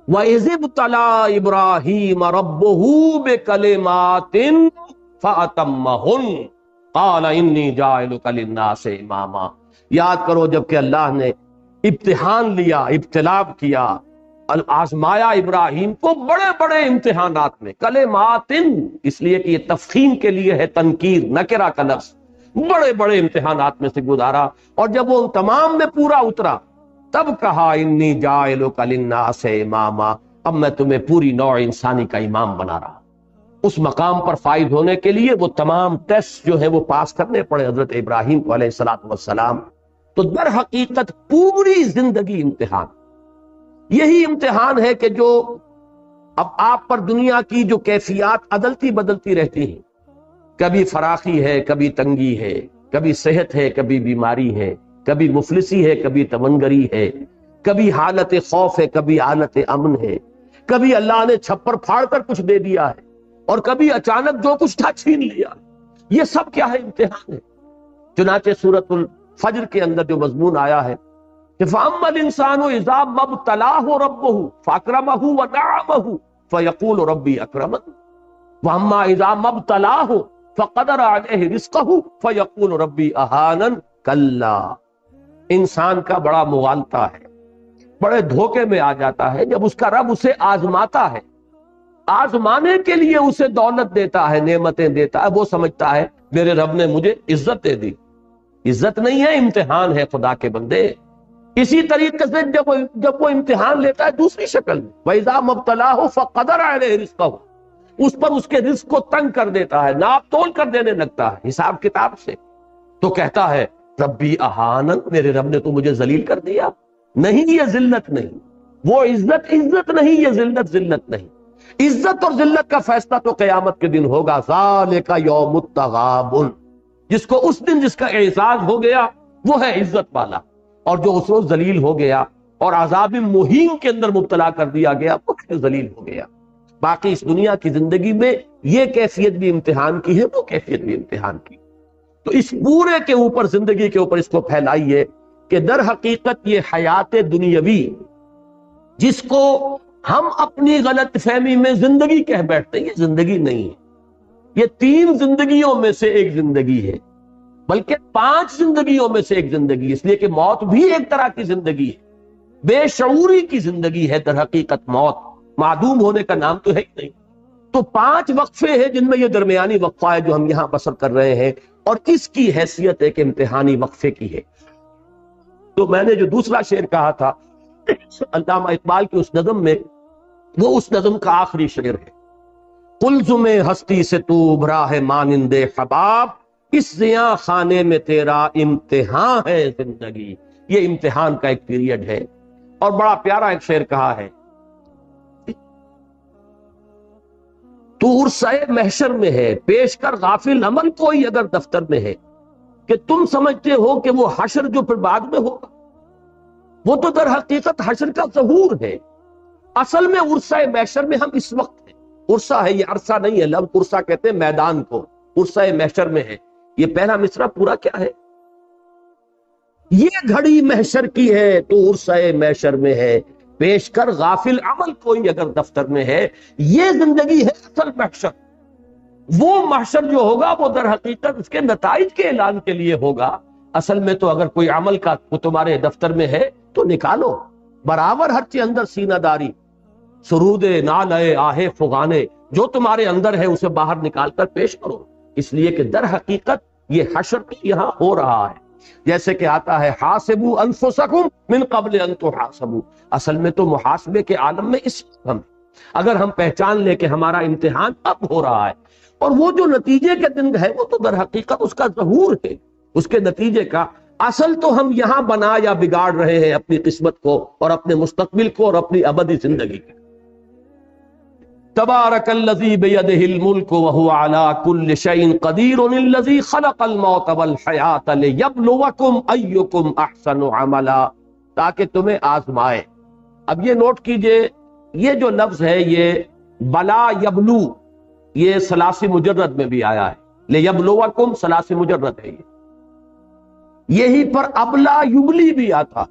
Speaker 1: وَإِذِ ابْتَلَىٰ إِبْرَاهِيمَ رَبُّهُ بِكَلِمَاتٍ فَأَتَمَّهُنَّ قَالَ إِنِّي جَاعِلُكَ لِلنَّاسِ إِمَامًا۔ یاد کرو جب کہ اللہ نے امتحان لیا، ابتلا کیا، آزمایا ابراہیم کو بڑے بڑے امتحانات میں، کلمات، اس لیے کہ یہ تفخیم کے لیے ہے، تنکیر، نکرہ کا لفظ، بڑے بڑے امتحانات میں سے گزارا، اور جب وہ تمام میں پورا اترا تب کہا انی جاعلک للناس اماما، اب میں تمہیں پوری نوع انسانی کا امام بنا رہا۔ اس مقام پر فائز ہونے کے لیے وہ تمام ٹیسٹ جو ہے وہ پاس کرنے پڑے حضرت ابراہیم کو علیہ السلام۔ تو در حقیقت پوری زندگی امتحان، یہی امتحان ہے کہ جو اب آپ پر دنیا کی جو کیفیات عدلتی بدلتی رہتی ہیں، کبھی فراخی ہے، کبھی تنگی ہے، کبھی صحت ہے، کبھی بیماری ہے، کبھی مفلسی ہے، کبھی تمنگری ہے، کبھی حالت خوف ہے، کبھی حالت امن ہے، کبھی اللہ نے چھپر پھاڑ کر کچھ دے دیا ہے، اور کبھی اچانک جو کچھ تھا چھین لیا۔ یہ سب کیا ہے؟ امتحان ہے۔ چنانچہ سورۃ الفجر کے اندر جو مضمون آیا ہے کہ فَأَمَّا الْإِنسَانُ إِذَا مَا ابْتَلَاهُ رَبُّهُ فَأَكْرَمَهُ وَنَعَمَهُ فَيَقُولُ رَبِّي أَكْرَمَنِ وَأَمَّا إِذَا مَا ابْتَلَاهُ فَقَدَرَ عَلَيْهِ رِزْقَهُ فَيَقُولُ رَبِّي أَهَانَنِ كَلَّا۔ انسان کا بڑا مغالطہ ہے، بڑے دھوکے میں آ جاتا ہے جب اس کا رب اسے آزماتا ہے، آزمانے کے لیے اسے دولت دیتا ہے، نعمتیں دیتا ہے، وہ سمجھتا ہے میرے رب نے مجھے عزت دے دی۔ عزت نہیں ہے، امتحان ہے خدا کے بندے۔ اسی طریقے سے جب وہ امتحان لیتا ہے دوسری شکل میں، وَإِذَا مَا ابْتَلَاهُ فَقَدَرَ عَلَيْهِ رِزْقَهُ، اس پر اس کے رزق کو تنگ کر دیتا ہے، ناپ تول کر دینے لگتا ہے حساب کتاب سے، تو کہتا ہے ربی اہانن، میرے رب نے تو مجھے ذلیل کر دیا۔ نہیں، یہ ذلت نہیں، وہ عزت نہیں، یہ ذلت نہیں۔ عزت اور ذلت کا فیصلہ تو قیامت کے دن ہوگا۔ ذالک یوم التغابن، جس کو اس دن جس کا اعزاز ہو گیا وہ ہے عزت والا، اور جو اس روز ذلیل ہو گیا اور عذاب مہین کے اندر مبتلا کر دیا گیا وہ ذلیل ہو گیا۔ باقی اس دنیا کی زندگی میں یہ کیفیت بھی امتحان کی ہے، وہ کیفیت بھی امتحان کی۔ تو اس پورے کے اوپر، زندگی کے اوپر اس کو پھیلائیے کہ در حقیقت یہ حیات دنیاوی جس کو ہم اپنی غلط فہمی میں زندگی کہہ بیٹھتے ہیں، یہ زندگی نہیں ہے۔ یہ 3 زندگیوں میں سے ایک زندگی ہے، بلکہ 5 زندگیوں میں سے ایک زندگی، اس لیے کہ موت بھی ایک طرح کی زندگی ہے، بے شعوری کی زندگی ہے در حقیقت موت، معدوم ہونے کا نام تو ہے ہی نہیں۔ تو 5 وقفے ہیں جن میں یہ درمیانی وقفہ ہے جو ہم یہاں بسر کر رہے ہیں، اور اس کی حیثیت ایک امتحانی وقفے کی ہے۔ تو میں نے جو دوسرا شعر کہا تھا علامہ اقبال کی اس نظم میں، وہ اس نظم کا آخری شعر ہے۔ قلزم ہستی سے تو ابھرا ہے مانند حباب، اس زیاں خانے میں تیرا امتحان ہے زندگی۔ یہ امتحان کا ایک پیریڈ ہے۔ اور بڑا پیارا ایک شعر کہا ہے، تو عرصہ محشر میں ہے پیش کر غافل عمل کوئی اگر دفتر میں ہے، کہ تم سمجھتے ہو کہ وہ حشر جو پھر بعد میں ہوگا، وہ تو در حقیقت حشر کا ظہور ہے۔ اصل میں عرصہ محشر میں ہم اس وقت ہیں۔ عرصہ ہے، یہ عرصہ نہیں ہے، لفظ عرصہ کہتے ہیں میدان کو، عرصہ محشر میں ہے۔ یہ پہلا مصرع پورا کیا ہے؟ یہ گھڑی محشر کی ہے تو عرصہ محشر میں ہے، پیش کر غافل عمل کوئی اگر دفتر میں ہے۔ یہ زندگی ہے اصل محشر۔ وہ محشر جو ہوگا وہ در حقیقت اس کے نتائج کے اعلان کے لیے ہوگا۔ اصل میں تو اگر کوئی عمل کا وہ تمہارے دفتر میں ہے تو نکالو، برابر ہر چیز اندر سینہ داری، سرود نالے آہے فغانے، جو تمہارے اندر ہے اسے باہر نکال کر پیش کرو، اس لیے کہ در حقیقت یہ حشر یہاں ہو رہا ہے۔ جیسے کہ آتا ہے حاسبوا انفسکم من قبل ان تحاسبوا، اصل میں تو محاسبے کے عالم میں اس ہم اگر ہم پہچان لیں کہ ہمارا امتحان اب ہو رہا ہے، اور وہ جو نتیجے کے دن ہے وہ تو در حقیقت اس کا ظہور ہے، اس کے نتیجے کا۔ اصل تو ہم یہاں بنا یا بگاڑ رہے ہیں اپنی قسمت کو اور اپنے مستقبل کو اور اپنی ابدی زندگی کو۔ تبارک الذی بیدہ الملک وہو علی کل شیء قدیر الذی خلق الموت والحیات لیبلوکم ایکم احسن عملا، تاکہ تمہیں آزمائے۔ اب یہ نوٹ کیجئے، یہ جو لفظ ہے یہ بلا یبلو، یہ ثلاثی مجرد میں بھی آیا ہے، لیبلوکم ثلاثی مجرد ہے، یہی پر ابلا یبلی بھی آتا،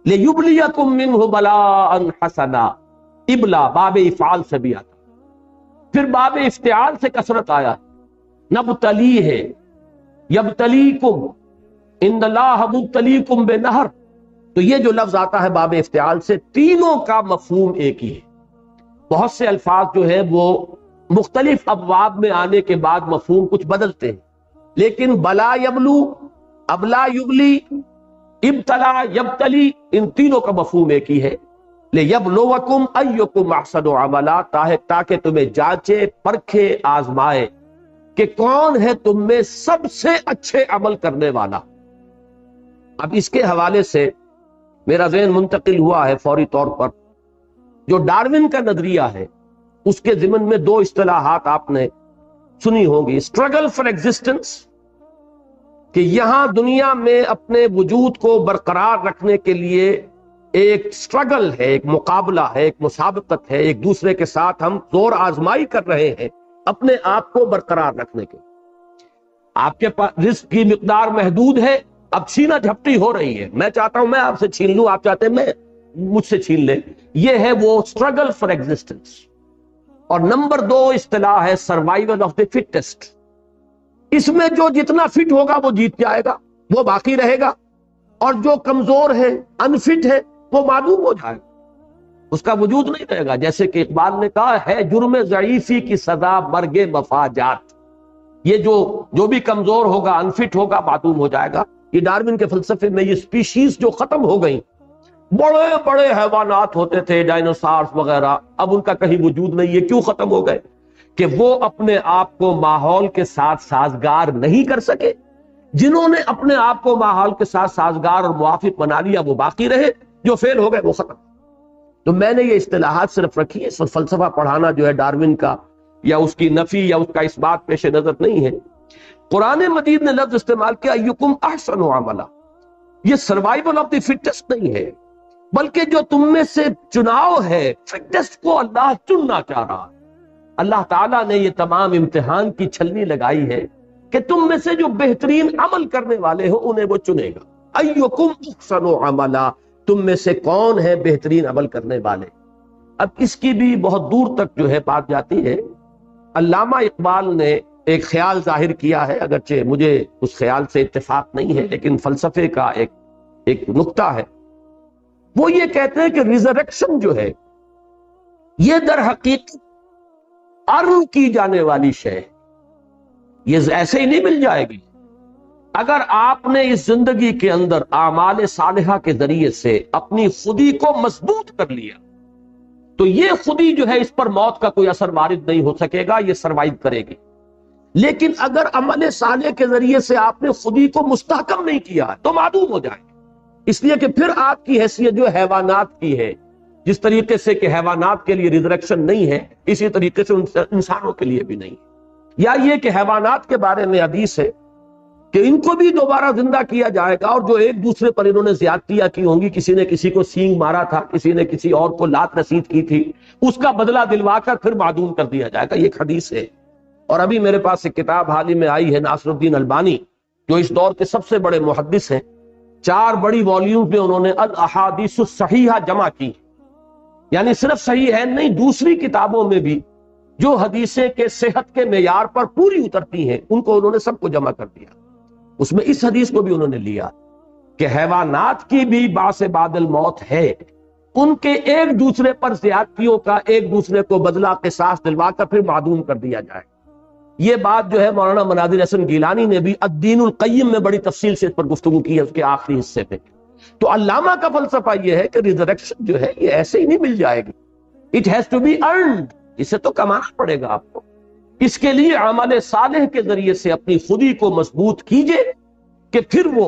Speaker 1: لیبلیکم منہ بلاء حسنا، ابلا باب افعال سے بھی آتا، پھر باب افتعال سے کثرت آیا، نبتلی ہے، یبتلیکم، ان اللہ مبتلیکم بنہر، تو یہ جو لفظ آتا ہے باب افتعال سے، تینوں کا مفہوم ایک ہی ہے۔ بہت سے الفاظ جو ہے وہ مختلف ابواب میں آنے کے بعد مفہوم کچھ بدلتے ہیں، لیکن بلا یبلو، ابلا یبلی، ابتلا یبتلی، ان تینوں کا مفہوم ایک ہی ہے۔ لیبلوکم ایکم احسن عملا، تاکہ تمہیں جانچے، پرکھے، آزمائے کہ کون ہے تم میں سب سے اچھے عمل کرنے والا۔ اب اس کے حوالے سے میرا ذہن منتقل ہوا ہے فوری طور پر، جو ڈارون کا نظریہ ہے اس کے ضمن میں 2 اصطلاحات آپ نے سنی ہوگی، اسٹرگل فار ایگزسٹنس، کہ یہاں دنیا میں اپنے وجود کو برقرار رکھنے کے لیے ایک اسٹرگل ہے، ایک مقابلہ ہے، ایک مسابقت ہے، ایک دوسرے کے ساتھ ہم زور آزمائی کر رہے ہیں اپنے آپ کو برقرار رکھنے کے۔ آپ کے پاس رزق کی مقدار محدود ہے، اب چھینا جھپٹی ہو رہی ہے، میں چاہتا ہوں میں آپ سے چھین لوں، آپ چاہتے ہیں میں مجھ سے چھین لیں، یہ ہے وہ اسٹرگل فار ایگزسٹنس۔ اور نمبر 2 اصطلاح ہے سروائیول آف دی فٹسٹ، اس میں جو جتنا فٹ ہوگا وہ جیت جائے گا، وہ باقی رہے گا، اور جو کمزور ہے، انفٹ ہے، وہ معدوم ہو جائے گا، اس کا وجود نہیں رہے گا۔ جیسے کہ اقبال نے کہا ہے جرم ضعیفی کی سزا مرگ مفاجات، یہ جو بھی کمزور ہوگا، انفٹ ہوگا، معدوم ہو جائے گا۔ یہ ڈارون کے فلسفے میں یہ سپیشیز جو ختم ہو گئیں، بڑے بڑے حیوانات ہوتے تھے، ڈائنوسارز وغیرہ، اب ان کا کہیں وجود نہیں ہے۔ کیوں ختم ہو گئے؟ کہ وہ اپنے آپ کو ماحول کے ساتھ سازگار نہیں کر سکے. جنہوں نے اپنے آپ کو ماحول کے ساتھ سازگار اور موافق بنا لیا وہ باقی رہے، جو فیل ہو گئے وہ ختم. تو میں نے یہ اصطلاحات صرف رکھی ہے، فلسفہ پڑھانا جو ہے ڈاروین کا یا اس کی نفی یا اس کا اس بات پیش نظر نہیں ہے. قرآن مجید نے لفظ استعمال کیا ایکم احسن عملا. یہ سروائیول آف دی فٹسٹ نہیں ہے، بلکہ جو تم میں سے چناؤ ہے، فٹسٹ کو اللہ چننا چاہ رہا ہے. اللہ تعالیٰ نے یہ تمام امتحان کی چھلنی لگائی ہے کہ تم میں سے جو بہترین عمل کرنے والے ہو انہیں وہ چنے گا. ایکم احسن عملا، تم میں سے کون ہے بہترین عمل کرنے والے. اب اس کی بھی بہت دور تک جو ہے بات جاتی ہے. علامہ اقبال نے ایک خیال ظاہر کیا ہے، اگرچہ مجھے اس خیال سے اتفاق نہیں ہے، لیکن فلسفے کا ایک نقطہ ہے. وہ یہ کہتے ہیں کہ ریزریکشن جو ہے یہ در حقیقت ارن کی جانے والی شے، یہ ایسے ہی نہیں مل جائے گی. اگر آپ نے اس زندگی کے اندر اعمال صالحہ کے ذریعے سے اپنی خودی کو مضبوط کر لیا تو یہ خودی جو ہے اس پر موت کا کوئی اثر وارد نہیں ہو سکے گا، یہ سروائیو کرے گی. لیکن اگر عمل صالح کے ذریعے سے آپ نے خودی کو مستحکم نہیں کیا تو معدوم ہو جائے گا. اس لیے کہ پھر آپ کی حیثیت جو حیوانات کی ہے، جس طریقے سے کہ حیوانات کے لیے ریزریکشن نہیں ہے اسی طریقے سے انسانوں کے لیے بھی نہیں. یا یہ کہ حیوانات کے بارے میں حدیث ہے کہ ان کو بھی دوبارہ زندہ کیا جائے گا، اور جو ایک دوسرے پر انہوں نے زیادتیاں کی ہوں گی، کسی نے کسی کو سینگ مارا تھا، کسی نے کسی اور کو لات رسید کی تھی، اس کا بدلہ دلوا کر پھر معدوم کر دیا جائے گا. یہ ایک حدیث ہے. اور ابھی میرے پاس ایک کتاب حال ہی میں آئی ہے، ناصر الدین البانی جو اس دور کے سب سے بڑے محدث ہیں، 4 بڑی والیوم میں انہوں نے الاحادیث الصحیحہ جمع کی. یعنی صرف صحیح ہے نہیں، دوسری کتابوں میں بھی جو حدیثیں کے صحت کے معیار پر پوری اترتی ہیں ان کو انہوں نے سب کو جمع کر دیا. اس میں اس حدیث کو بھی انہوں نے لیا کہ حیوانات کی بھی باعث بعد الموت ہے، ان کے ایک دوسرے پر زیادتیوں کا ایک دوسرے کو بدلہ قصاص دلوا کر پھر معدوم کر دیا جائے. یہ بات جو ہے مولانا مناظر حسن گیلانی نے بھی الدین القیم میں بڑی تفصیل سے اس پر گفتگو کی ہے، اس کے آخری حصے پہ. تو علامہ کا فلسفہ یہ ہے کہ ریزریکشن جو ہے یہ ایسے ہی نہیں مل جائے گی، it has to be earned. اسے تو کمانا پڑے گا آپ کو. اس کے لیے عمل صالح کے ذریعے سے اپنی خودی کو مضبوط کیجئے کہ پھر وہ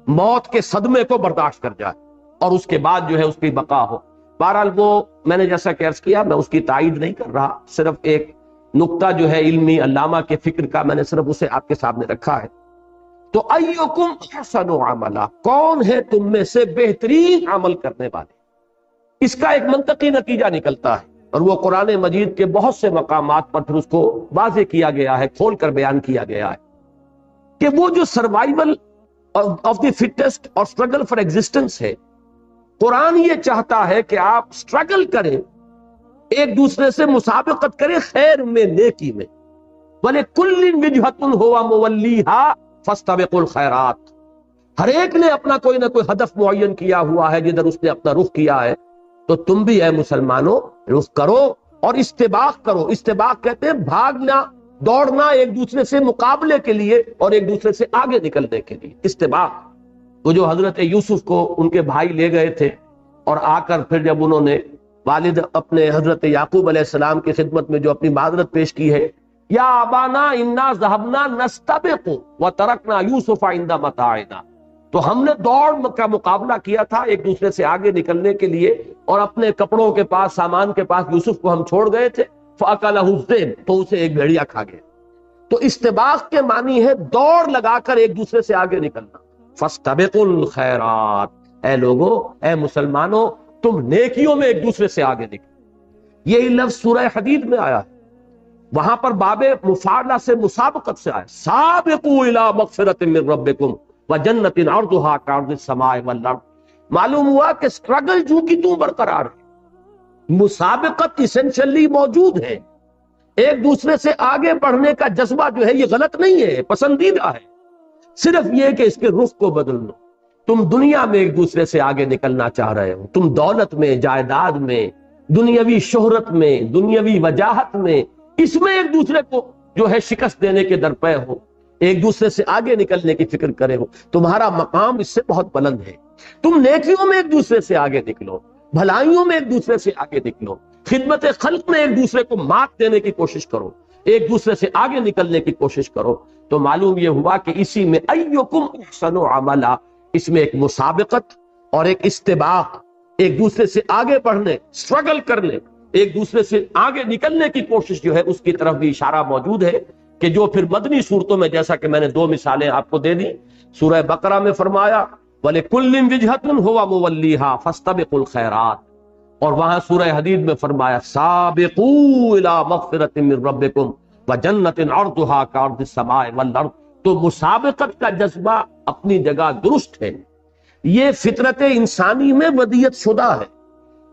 Speaker 1: موت کے صدمے کو برداشت کر جائے اور اس کے بعد جو ہے اس کی بقا ہو. بہرحال وہ میں نے جیسا کہ عرض کیا، میں اس کی تائید نہیں کر رہا، صرف ایک نقطہ جو ہے علمی علامہ کے فکر کا میں نے صرف اسے آپ کے سامنے رکھا ہے. تو ایکم احسن عملا، کون ہے تم میں سے بہترین عمل کرنے والے. اس کا ایک منطقی نتیجہ نکلتا ہے اور وہ قرآن مجید کے بہت سے مقامات پر پھر اس کو واضح کیا گیا ہے، کھول کر بیان کیا گیا ہے کہ وہ جو سروائیول آف دی فٹسٹ اور اسٹرگل فار ایگزسٹنس ہے، قرآن یہ چاہتا ہے کہ آپ اسٹرگل کریں، ایک دوسرے سے مسابقت کریں خیر میں، نیکی میں. وَلِكُلٍّ وِجْهَةٌ هُوَ مُوَلِّيهَا فَاسْتَبِقُوا الْخَيْرَاتِ. ہر ایک نے اپنا کوئی نہ کوئی ہدف معین کیا ہوا ہے جدھر اس نے اپنا رخ کیا ہے. تو تم بھی اے مسلمانوں رخ کرو اور استباق کرو. استباق کہتے ہیں بھاگنا، دوڑنا ایک دوسرے سے مقابلے کے لیے اور ایک دوسرے سے آگے نکلنے کے لیے. استباق وہ جو حضرت یوسف کو ان کے بھائی لے گئے تھے اور آ کر پھر جب انہوں نے والد اپنے حضرت یعقوب علیہ السلام کی خدمت میں جو اپنی معذرت پیش کی ہے، یا ابانا انا ذهبنا نستبق وترکنا یوسف عند متاعنا، تو ہم نے دوڑ کا مقابلہ کیا تھا ایک دوسرے سے آگے نکلنے کے لیے، اور اپنے کپڑوں کے پاس، سامان کے پاس یوسف کو ہم چھوڑ گئے تھے. فاکلہ الذئب، تو اسے ایک بھیڑیا کھا گیا. تو استباق کے معنی ہے دوڑ لگا کر ایک دوسرے سے آگے نکلنا. فاستبقوا الخیرات، اے لوگوں، اے مسلمانوں، تم نیکیوں میں ایک دوسرے سے آگے نکلو. یہی لفظ سورہ حدید میں آیا ہے، وہاں پر باب مفاعلہ سے مسابقت سے آیا، سابقوا الی مغفرۃ من ربکم وجنۃ عرضها کعرض السماء والارض. معلوم ہوا کہ سٹرگل جو کی تو برقرار ہے، مسابقت اسینشلی موجود ہے. ایک دوسرے سے آگے بڑھنے کا جذبہ جو ہے یہ غلط نہیں ہے، پسندیدہ ہے. صرف یہ کہ اس کے رخ کو بدل لو. تم دنیا میں ایک دوسرے سے آگے نکلنا چاہ رہے ہو، تم دولت میں، جائیداد میں، دنیاوی شہرت میں، دنیاوی وجاہت میں، اس میں ایک دوسرے کو جو ہے شکست دینے کے درپے ہو، ایک دوسرے سے آگے نکلنے کی فکر کرے ہو. تمہارا مقام اس سے بہت بلند ہے. تم نیکیوں میں ایک دوسرے سے آگے نکلو، بھلائیوں میں ایک دوسرے سے آگے نکلو، خدمت خلق میں ایک دوسرے کو مات دینے کی کوشش کرو. ایک دوسرے سے آگے نکلنے کی کوشش کرو. تو معلوم یہ ہوا کہ اسی میں ایکم احسن عملا، اس میں ایک مسابقت اور ایک استباق، ایک دوسرے سے آگے بڑھنے، سٹرگل کرنے، ایک دوسرے سے آگے نکلنے کی کوشش جو ہے اس کی طرف بھی اشارہ موجود ہے، کہ جو پھر مدنی صورتوں میں جیسا کہ میں نے 2 مثالیں آپ کو دے دی. سورہ بقرہ میں فرمایا وَلِكُلٍّ وِجْهَةٌ هُوَ مُوَلِّيهَا فَاسْتَبِقُوا الْخَيْرَاتِ، اور وہاں سورہ حدید میں فرمایا سابقوا الی مغفرۃ من ربکم وجنۃ عرضها کعرض السماء والارض. تو مسابقت کا جذبہ اپنی جگہ درست ہے، یہ فطرت انسانی میں ودیت شدہ ہے.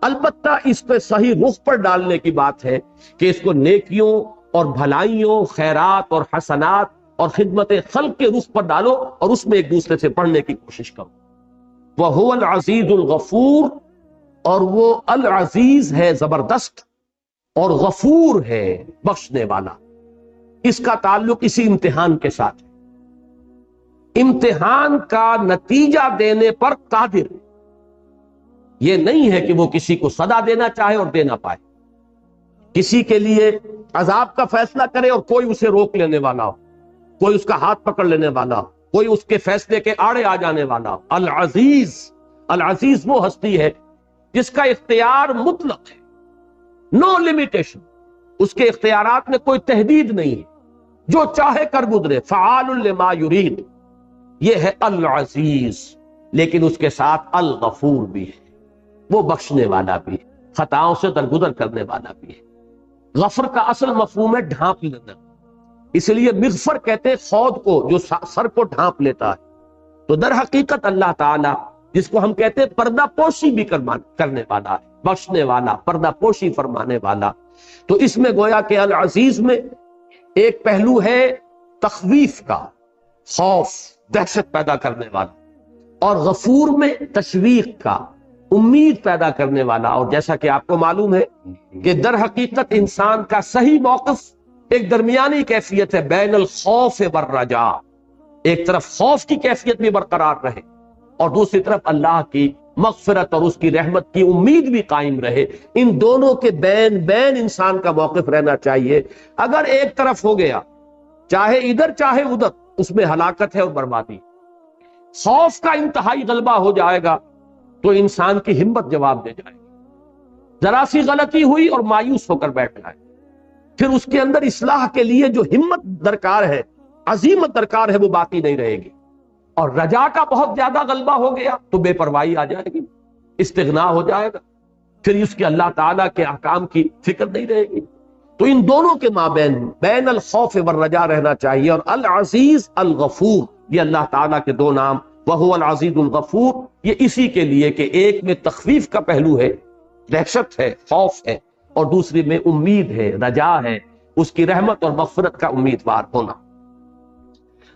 Speaker 1: البتہ اس پہ صحیح رخ پر ڈالنے کی بات ہے کہ اس کو نیکیوں اور بھلائیوں، خیرات اور حسنات اور خدمت خلق کے رخ پر ڈالو اور اس میں ایک دوسرے سے پڑھنے کی کوشش کرو. وَهُوَ الْعَزِيزُ الْغَفُورُ، اور وہ العزیز ہے زبردست، اور غفور ہے بخشنے والا. اس کا تعلق اسی امتحان کے ساتھ ہے. امتحان کا نتیجہ دینے پر قادر، یہ نہیں ہے کہ وہ کسی کو سزا دینا چاہے اور دے نہ پائے، کسی کے لیے عذاب کا فیصلہ کرے اور کوئی اسے روک لینے والا ہو، کوئی اس کا ہاتھ پکڑ لینے والا ہو، کوئی اس کے فیصلے کے آڑے آ جانے والا ہو. العزیز، العزیز وہ ہستی ہے جس کا اختیار مطلق ہے، نو لمیٹیشن، اس کے اختیارات میں کوئی تحدید نہیں ہے، جو چاہے کر گزرے. فعال لما یرید، یہ ہے العزیز. لیکن اس کے ساتھ الغفور بھی ہے، وہ بخشنے والا بھی ہے، خطاؤں سے درگزر کرنے والا بھی ہے. غفر کا اصل مفہوم ہے ڈھانپ لینا، اس لیے مغفر کہتے ہیں خود کو جو سر کو ڈھانپ لیتا ہے. تو در حقیقت اللہ تعالی جس کو ہم کہتے ہیں پردہ پوشی بھی کرنے والا ہے، بخشنے والا، پردہ پوشی فرمانے والا. تو اس میں گویا کہ العزیز میں ایک پہلو ہے تخویف کا، خوف، دہشت پیدا کرنے والا، اور غفور میں تشویق کا، امید پیدا کرنے والا. اور جیسا کہ آپ کو معلوم ہے کہ در حقیقت انسان کا صحیح موقف ایک درمیانی کیفیت ہے بین الخوف والرجاء. ایک طرف خوف کی کیفیت بھی برقرار رہے اور دوسری طرف اللہ کی مغفرت اور اس کی رحمت کی امید بھی قائم رہے. ان دونوں کے بین انسان کا موقف رہنا چاہیے. اگر ایک طرف ہو گیا، چاہے ادھر چاہے ادھر، اس میں ہلاکت ہے اور بربادی. خوف کا انتہائی غلبہ ہو جائے گا تو انسان کی ہمت جواب دے جائے گی. ذرا سی غلطی ہوئی اور مایوس ہو کر بیٹھ جائے، پھر اس کے اندر اصلاح کے لیے جو ہمت درکار ہے، عزیمت درکار ہے، وہ باقی نہیں رہے گی. اور رجا کا بہت زیادہ غلبہ ہو گیا تو بے پرواہی آ جائے گی، استغنا ہو جائے گا، پھر اس کے اللہ تعالیٰ کے احکام کی فکر نہیں رہے گی. تو ان دونوں کے مابین بین الخوف والرجا رہنا چاہیے. اور العزیز الغفور، یہ اللہ تعالیٰ کے 2 نام، وہو العزیز الغفور، یہ اسی کے لیے کہ ایک میں تخفیف کا پہلو ہے، دہشت ہے، خوف ہے، اور دوسری میں امید ہے، رجا ہے، اس کی رحمت اور مغفرت کا امیدوار ہونا.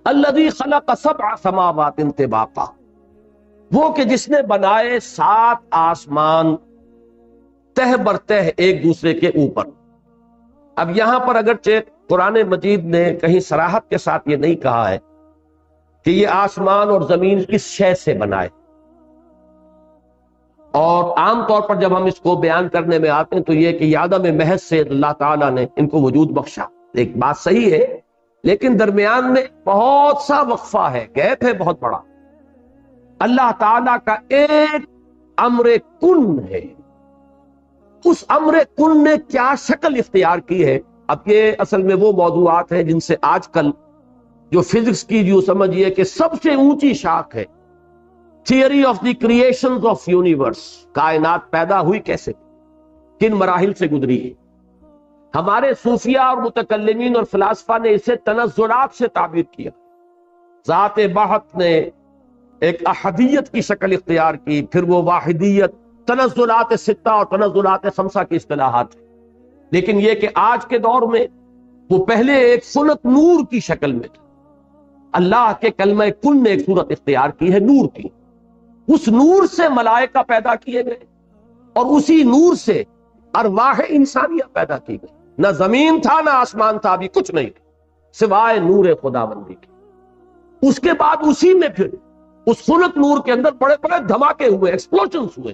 Speaker 1: الذی خلق 7 سماوات طباقا، وہ کہ جس نے بنائے 7 آسمان تہ بر تہ ایک دوسرے کے اوپر. اب یہاں پر اگرچہ قرآن مجید نے کہیں صراحت کے ساتھ یہ نہیں کہا ہے کہ یہ آسمان اور زمین کس شے سے بنائے، اور عام طور پر جب ہم اس کو بیان کرنے میں آتے ہیں تو یہ کہ عدم محض سے اللہ تعالیٰ نے ان کو وجود بخشا. ایک بات صحیح ہے، لیکن درمیان میں بہت سا وقفہ ہے، گیپ ہے بہت بڑا. اللہ تعالیٰ کا ایک امر کن ہے، اس امر کن نے کیا شکل اختیار کی ہے. اب یہ اصل میں وہ موضوعات ہیں جن سے آج کل جو فزکس کی جو سمجھیے کہ سب سے اونچی شاخ ہے، theory of the creation of universe, کائنات پیدا ہوئی کیسے، کن مراحل سے گزری ہے. ہمارے صوفیہ اور متکلمین اور فلاسفہ نے اسے تنزلات سے تعبیر کیا. ذات بحت نے ایک احدیت کی شکل اختیار کی، پھر وہ واحدیت، تنزلات 6 اور تنزلات 5 کی اصطلاحات. لیکن یہ کہ آج کے دور میں وہ پہلے ایک صورت نور کی شکل میں تھا. اللہ کے کلمہ کن نے ایک صورت اختیار کی ہے نور کی. اس نور سے ملائکہ پیدا کیے گئے اور اسی نور سے ارواح انسانیہ پیدا کی گئی. نہ زمین تھا نہ آسمان تھا، ابھی کچھ نہیں تھا سوائے نور خداوندی کے. اس کے بعد اسی میں پھر اس خلق نور کے اندر بڑے بڑے دھماکے ہوئے، ایکسپلوژنز ہوئے،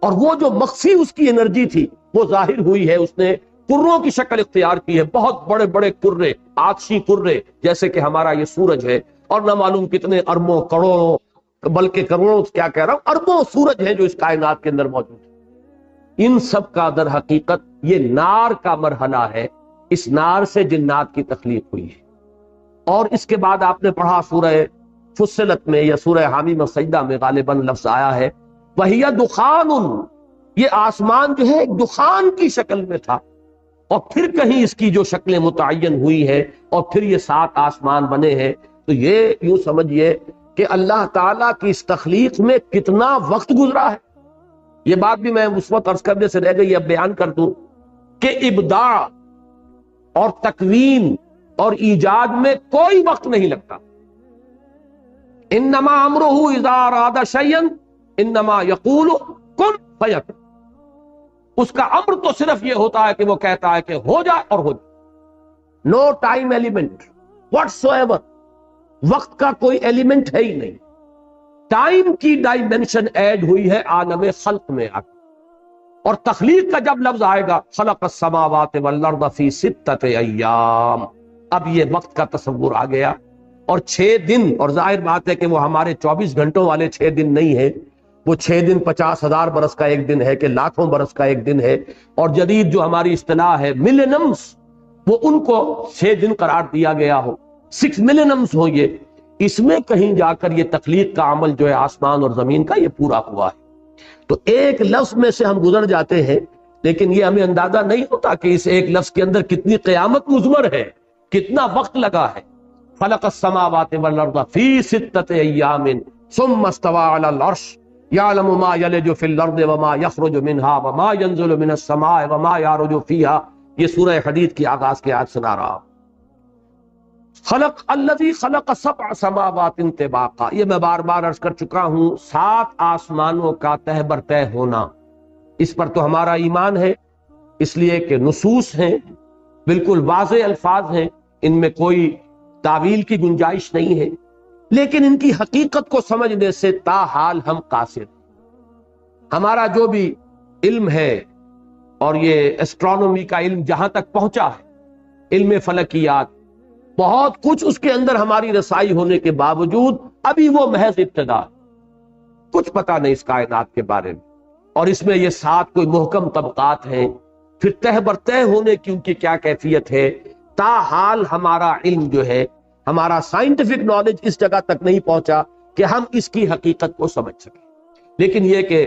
Speaker 1: اور وہ جو مخفی اس کی انرجی تھی وہ ظاہر ہوئی ہے. اس نے کروں کی شکل اختیار کی ہے، بہت بڑے بڑے کرے، آتشی کرے، جیسے کہ ہمارا یہ سورج ہے، اور نہ معلوم کتنے اربوں کروڑوں، بلکہ کروڑوں کیا کہہ رہا ہوں، اربوں سورج ہیں جو اس کائنات کے اندر موجود ہیں۔ ان سب کا در حقیقت یہ نار کا مرحلہ ہے، اس نار سے جنات کی تخلیق ہوئی ہے۔ اور اس کے بعد آپ نے پڑھا سورہ فصلت میں یا سورہ حامیم السجدہ میں غالباً لفظ آیا ہے وَهِيَ دُخَانٌ، یہ آسمان جو ہے ایک دخان کی شکل میں تھا، اور پھر کہیں اس کی جو شکلیں متعین ہوئی ہے، اور پھر یہ 7 آسمان بنے ہیں۔ تو یہ یوں سمجھیے کہ اللہ تعالیٰ کی اس تخلیق میں کتنا وقت گزرا ہے۔ یہ بات بھی میں اس وقت عرض کرنے سے رہ گئی، اب بیان کر دوں کہ ابداع اور تکوین اور ایجاد میں کوئی وقت نہیں لگتا۔ انما امرہ اذا اراد شیئا انما یقول کن فیکون، اس کا امر تو صرف یہ ہوتا ہے کہ وہ کہتا ہے کہ ہو جائے اور ہو جائے۔ نو ٹائم ایلیمنٹ واٹس ایور، وقت کا کوئی ایلیمنٹ ہے ہی نہیں۔ ٹائم کی ڈائمنشن ایڈ ہوئی ہے عالم خلق میں آ کے، اور تخلیق کا جب لفظ آئے گا خلق السماوات والارض فی 6 ایام، اب یہ وقت کا تصور آ گیا۔ اور 6 دن، اور ظاہر بات ہے کہ وہ ہمارے 24 گھنٹوں والے 6 دن نہیں ہیں، وہ 6 دن 50,000 برس کا ایک دن ہے کہ لاکھوں برس کا ایک دن ہے، اور جدید جو ہماری اصطلاح ہے ملینمز، وہ ان کو 6 دن قرار دیا گیا ہو، 6 ملینمز ہو یہ، اس میں کہیں جا کر یہ تخلیق کا عمل جو ہے آسمان اور زمین کا یہ پورا ہوا ہے۔ تو ایک لفظ میں سے ہم گزر جاتے ہیں، لیکن یہ ہمیں اندازہ نہیں ہوتا کہ اس ایک لفظ کے اندر کتنی قیامت مضمر ہے، کتنا وقت لگا ہے۔ خلق السماوات والارض فی 6 ایام ثم استوى على العرش يعلم ما يلج في الارض وما يخرج منها وما ينزل من السماء وما يعرج فيها، یہ سورہ حدید کی آغاز کی آیت سنا رہا ہوں۔ خلق الذی خلق 7 سماوات طباقا، یہ میں بار بار عرض کر چکا ہوں، 7 آسمانوں کا تہ بر تہ ہونا، اس پر تو ہمارا ایمان ہے، اس لیے کہ نصوص ہیں، بالکل واضح الفاظ ہیں، ان میں کوئی تعویل کی گنجائش نہیں ہے، لیکن ان کی حقیقت کو سمجھنے سے تاحال ہم قاصر ہیں۔ ہمارا جو بھی علم ہے، اور یہ ایسٹرونومی کا علم جہاں تک پہنچا ہے، علم فلکیات، بہت کچھ اس کے اندر ہماری رسائی ہونے کے باوجود ابھی وہ محض ابتدا، کچھ پتہ نہیں اس کائنات کے بارے میں، اور اس میں یہ 7 کوئی محکم طبقات ہیں، پھر تہ بر تہ ہونے کی ان کی کیا کیفیت ہے، تاحال ہمارا علم جو ہے، ہمارا سائنٹیفک نالج اس جگہ تک نہیں پہنچا کہ ہم اس کی حقیقت کو سمجھ سکیں۔ لیکن یہ کہ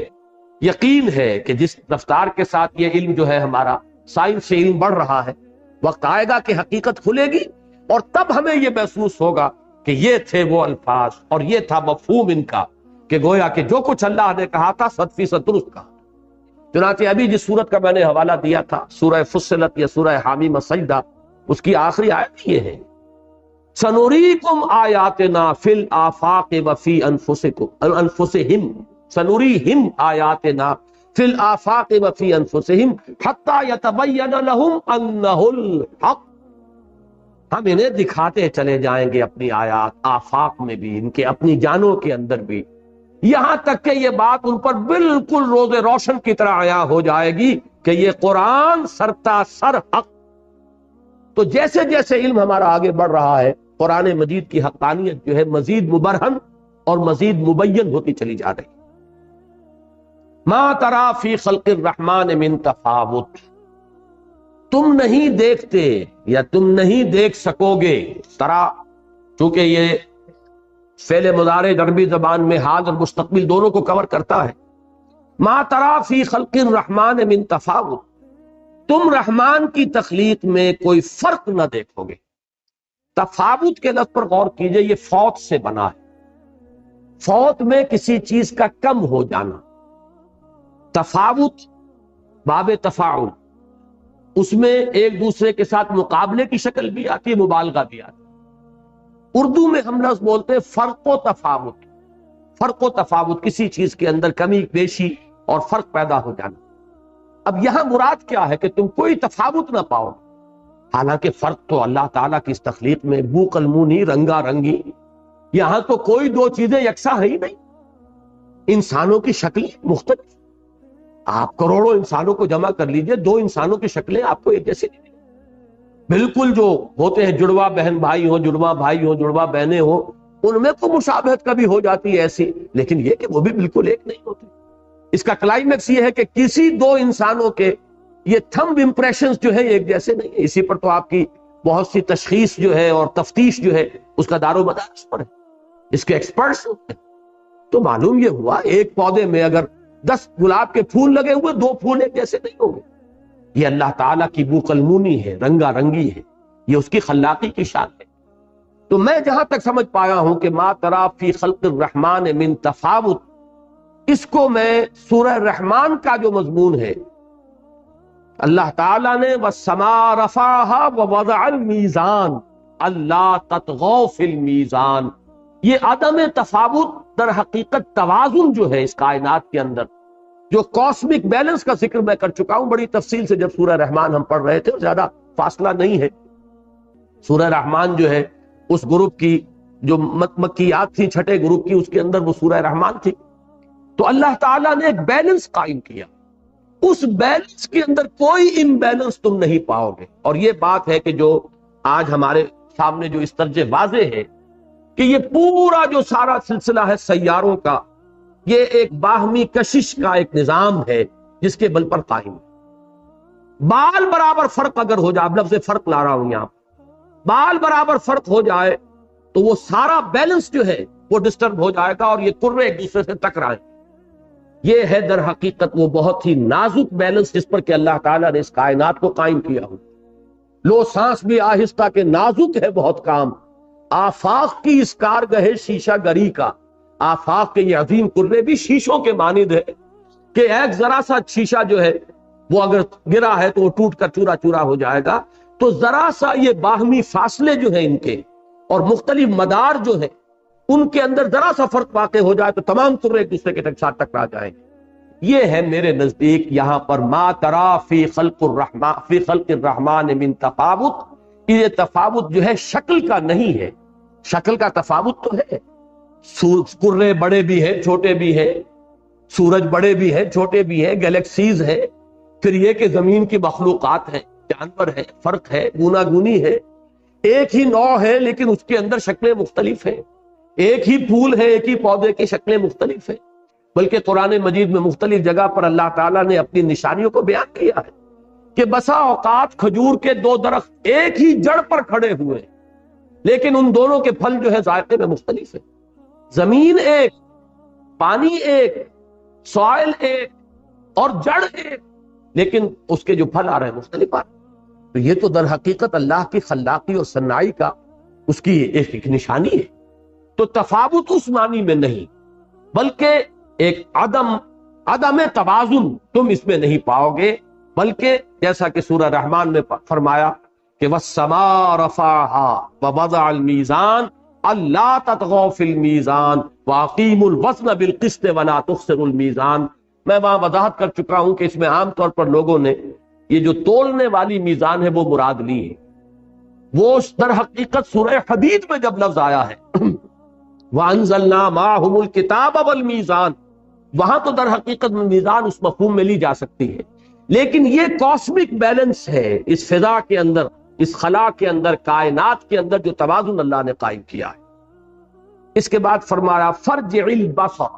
Speaker 1: یقین ہے کہ جس رفتار کے ساتھ یہ علم جو ہے ہمارا سائنس سے علم بڑھ رہا ہے، وقت آئے گا کہ حقیقت کھلے گی، اور تب ہمیں یہ محسوس ہوگا کہ یہ تھے وہ الفاظ اور یہ تھا مفہوم ان کا، کہ گویا کہ جو کچھ اللہ نے کہا تھا 100% درست کہا۔ چنانچہ ابھی جس سورت کا میں نے حوالہ دیا تھا، سورہ فصلت یا سورہ حامیم السجدہ، اس کی آخری آیت یہ ہے سنوریکم آیاتنا فی الآفاق وفی انفسہم، سنوریہم آیاتنا فی الآفاق وفی انفسہم حتی یتبین لہم انہ الحق، ہم انہیں دکھاتے چلے جائیں گے اپنی آیات، آفاق میں بھی، ان کے اپنی جانوں کے اندر بھی، یہاں تک کہ یہ بات ان پر بالکل روز روشن کی طرح عیاں ہو جائے گی کہ یہ قرآن سرتا سر حق۔ تو جیسے جیسے علم ہمارا آگے بڑھ رہا ہے، قرآن مجید کی حقانیت جو ہے مزید مبرہن اور مزید مبین ہوتی چلی جا رہی۔ ما ترا فی خلق الرحمن من تفاوت، تم نہیں دیکھتے یا تم نہیں دیکھ سکو گے، ترا چونکہ یہ فعل مضارع عربی زبان میں حال اور مستقبل دونوں کو کور کرتا ہے، ما ترا فی خلق الرحمن من تفاوت، تم رحمان کی تخلیق میں کوئی فرق نہ دیکھو گے۔ تفاوت کے لفظ پر غور کیجئے، یہ فوت سے بنا ہے، فوت میں کسی چیز کا کم ہو جانا، تفاوت باب تفاعل، اس میں ایک دوسرے کے ساتھ مقابلے کی شکل بھی آتی ہے، مبالغہ بھی آتی ہے۔ اردو میں ہم لفظ بولتے ہیں فرق و تفاوت، فرق و تفاوت، کسی چیز کے اندر کمی بیشی اور فرق پیدا ہو جانا۔ اب یہاں مراد کیا ہے کہ تم کوئی تفاوت نہ پاؤ، حالانکہ فرق تو اللہ تعالیٰ کی اس تخلیق میں بو قلمونی، رنگا رنگی، یہاں تو کوئی دو چیزیں یکساں ہے ہی نہیں، انسانوں کی شکل مختلف، آپ کروڑوں انسانوں کو جمع کر لیجئے، دو انسانوں کی شکلیں آپ کو ایک جیسی نہیں، بالکل جو ہوتے ہیں جڑواں بہن بھائی ہوں، جڑواں بھائی ہوں، جڑواں بہنیں ہوں، ان میں تو مشابہت کبھی ہو جاتی ہے ایسی، لیکن یہ کہ وہ بھی بالکل ایک نہیں ہوتے۔ اس کا کلائمیکس یہ ہے کہ کسی دو انسانوں کے یہ تھمب امپریشنز جو ہے ایک جیسے نہیں ہے۔ اسی پر تو آپ کی بہت سی تشخیص جو ہے اور تفتیش جو ہے اس کا دار و مدار اس پر ہے، اس کے ایکسپرٹس ہوتے ہیں۔ تو معلوم یہ ہوا ایک پودے میں اگر 10 گلاب کے پھول لگے ہوئے، 2 پھول ایک جیسے نہیں ہوں گے۔ یہ اللہ تعالیٰ کی بو قلمونی ہے، رنگا رنگی ہے، یہ اس کی خلاقی کی شان ہے۔ تو میں جہاں تک سمجھ پایا ہوں کہ ما تری فی خلق الرحمن من تفاوت، اس کو میں سورہ رحمان کا جو مضمون ہے، اللہ تعالیٰ نے وَالسَّمَاءَ رَفَعَهَا وَوَضَعَ الْمِيزَانَ اللہ تطغوا فی المیزان، یہ عدم تفاوت در حقیقت توازن جو ہے اس کائنات کے اندر، جو کاسمک بیلنس کا ذکر میں کر چکا ہوں بڑی تفصیل سے جب سورہ رحمان ہم پڑھ رہے تھے، اور زیادہ فاصلہ نہیں ہے۔ سورہ رحمان جو ہے اس گروپ کی جو مکیات تھی، چھٹے گروپ کی، اس کے اندر وہ سورہ رحمان تھی۔ تو اللہ تعالیٰ نے ایک بیلنس قائم کیا، اس بیلنس کے اندر کوئی امبیلنس تم نہیں پاؤ گے۔ اور یہ بات ہے کہ جو آج ہمارے سامنے جو اس طرح واضح ہے کہ یہ پورا جو سارا سلسلہ ہے سیاروں کا، یہ ایک باہمی کشش کا ایک نظام ہے جس کے بل پر قائم ہے۔ بال برابر فرق اگر ہو جائے، اب لفظ فرق لا رہا ہوں یہاں، بال برابر فرق ہو جائے تو وہ سارا بیلنس جو ہے وہ ڈسٹرب ہو جائے گا اور یہ کرے ایک دوسرے سے ٹکرائیں۔ یہ ہے در حقیقت وہ بہت ہی نازک بیلنس جس پر کہ اللہ تعالیٰ نے اس کائنات کو قائم کیا ہو۔ لو سانس بھی آہستہ کے نازک ہے بہت کام، آفاق کی اس کارگہ شیشہ گری کا، آفاق کے یہ عظیم کرے بھی شیشوں کے مانند ہے کہ ایک ذرا سا شیشہ جو ہے وہ اگر گرا ہے تو وہ ٹوٹ کر چورا چورا ہو جائے گا۔ تو ذرا سا یہ باہمی فاصلے جو ہیں ان کے اور مختلف مدار جو ہیں ان کے اندر ذرا سا فرق واقع ہو جائے تو تمام کرے ایک دوسرے کے ساتھ ٹکرا جائیں۔ یہ ہے میرے نزدیک یہاں پر ما ترا فی خلق الرحمن من تفاوت، یہ تفاوت جو ہے شکل کا نہیں ہے، شکل کا تفاوت تو ہے، کرے بڑے بھی ہیں چھوٹے بھی ہیں، سورج بڑے بھی ہیں چھوٹے بھی ہیں، گیلیکسیز ہیں، پھر یہ کہ زمین کی مخلوقات ہیں، جانور ہے، فرق ہے، گونا گونی ہے، ایک ہی نوع ہے لیکن اس کے اندر شکلیں مختلف ہیں، ایک ہی پھول ہے، ایک ہی پودے کی شکلیں مختلف ہیں۔ بلکہ قرآن مجید میں مختلف جگہ پر اللہ تعالیٰ نے اپنی نشانیوں کو بیان کیا ہے کہ بسا اوقات کھجور کے 2 درخت ایک ہی جڑ پر کھڑے ہوئے ہیں لیکن ان دونوں کے پھل جو ہے ذائقے میں مختلف ہیں۔ زمین ایک، پانی ایک، سوائل ایک اور جڑ ایک، لیکن اس کے جو پھل آ رہے ہیں مختلف آ رہے ہیں۔ تو یہ تو در حقیقت اللہ کی خلاقی اور صنائی کا اس کی ایک نشانی ہے۔ تو تفاوت اس معنی میں نہیں بلکہ ایک عدم توازن تم اس میں نہیں پاؤ گے، بلکہ جیسا کہ سورہ رحمان میں فرمایا کہ وَالسَّمَاءَ رَفَعَهَا وَوَضَعَ الْمِيزَانَ اللہ تطغوا فی المیزان وَأَقِیمُوا الْوَزْنَ بِالْقِسْطِ وَلَا تُخْسِرُوا الْمِيزَانَ۔ میں وہاں وضاحت کر چکا ہوں کہ اس میں عام طور پر لوگوں نے یہ جو تولنے والی میزان ہے وہ مراد لی ہے، وہ در حقیقت سورہ حدید میں جب لفظ آیا ہے وَأَنزَلْنَا مَعَهُمُ الْكِتَابَ وَالْمِيزَانَ، وہاں تو در حقیقت میزان اس مفہوم میں لی جا سکتی ہے، لیکن یہ کاسمک بیلنس ہے اس فضا کے اندر، اس خلا کے اندر، کائنات کے اندر جو توازن اللہ نے قائم کیا ہے۔ اس کے بعد فرمایا فَارْجِعِ الْبَصَرَ،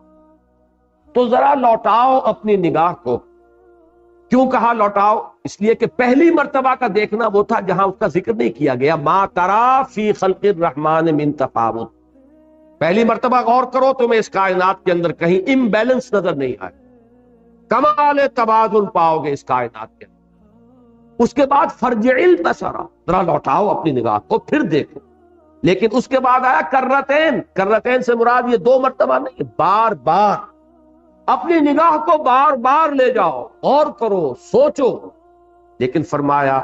Speaker 1: تو ذرا لوٹاؤ اپنی نگاہ کو۔ کیوں کہا لوٹاؤ؟ اس لیے کہ پہلی مرتبہ کا دیکھنا وہ تھا جہاں اس کا ذکر نہیں کیا گیا، ما ترا فی خلق الرحمن من تفاوت۔ پہلی مرتبہ غور کرو تمہیں اس کائنات کے اندر کہیں امبیلنس نظر نہیں آئے، کمال توازن پاؤ گے اس کائنات کے اندر۔ اس کے بعد فرجع البصر، ذرا لوٹاؤ اپنی نگاہ کو پھر دیکھو۔ لیکن اس کے بعد آیا کرتین، کرتین سے مراد یہ 2 مرتبہ نہیں، بار بار اپنی نگاہ کو بار بار لے جاؤ، غور کرو، سوچو۔ لیکن فرمایا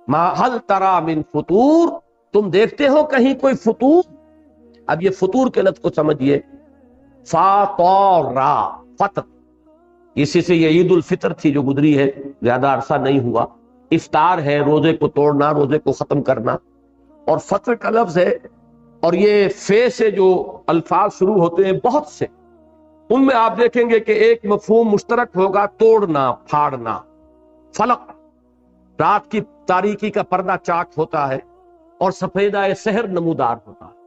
Speaker 1: ما هل ترى من فطور، تم دیکھتے ہو کہیں کوئی فطور؟ اب یہ فطور کے لفظ کو سمجھیے، فاطورا، فطر، اسی سے یہ عید الفطر تھی جو گزری ہے، زیادہ عرصہ نہیں ہوا۔ افطار ہے روزے کو توڑنا، روزے کو ختم کرنا، اور فطر کا لفظ ہے، اور یہ فے سے جو الفاظ شروع ہوتے ہیں بہت سے، ان میں آپ دیکھیں گے کہ ایک مفہوم مشترک ہوگا، توڑنا پھاڑنا۔ فلق، رات کی تاریکی کا پردہ چاک ہوتا ہے اور سفیدہ سحر نمودار ہوتا ہے۔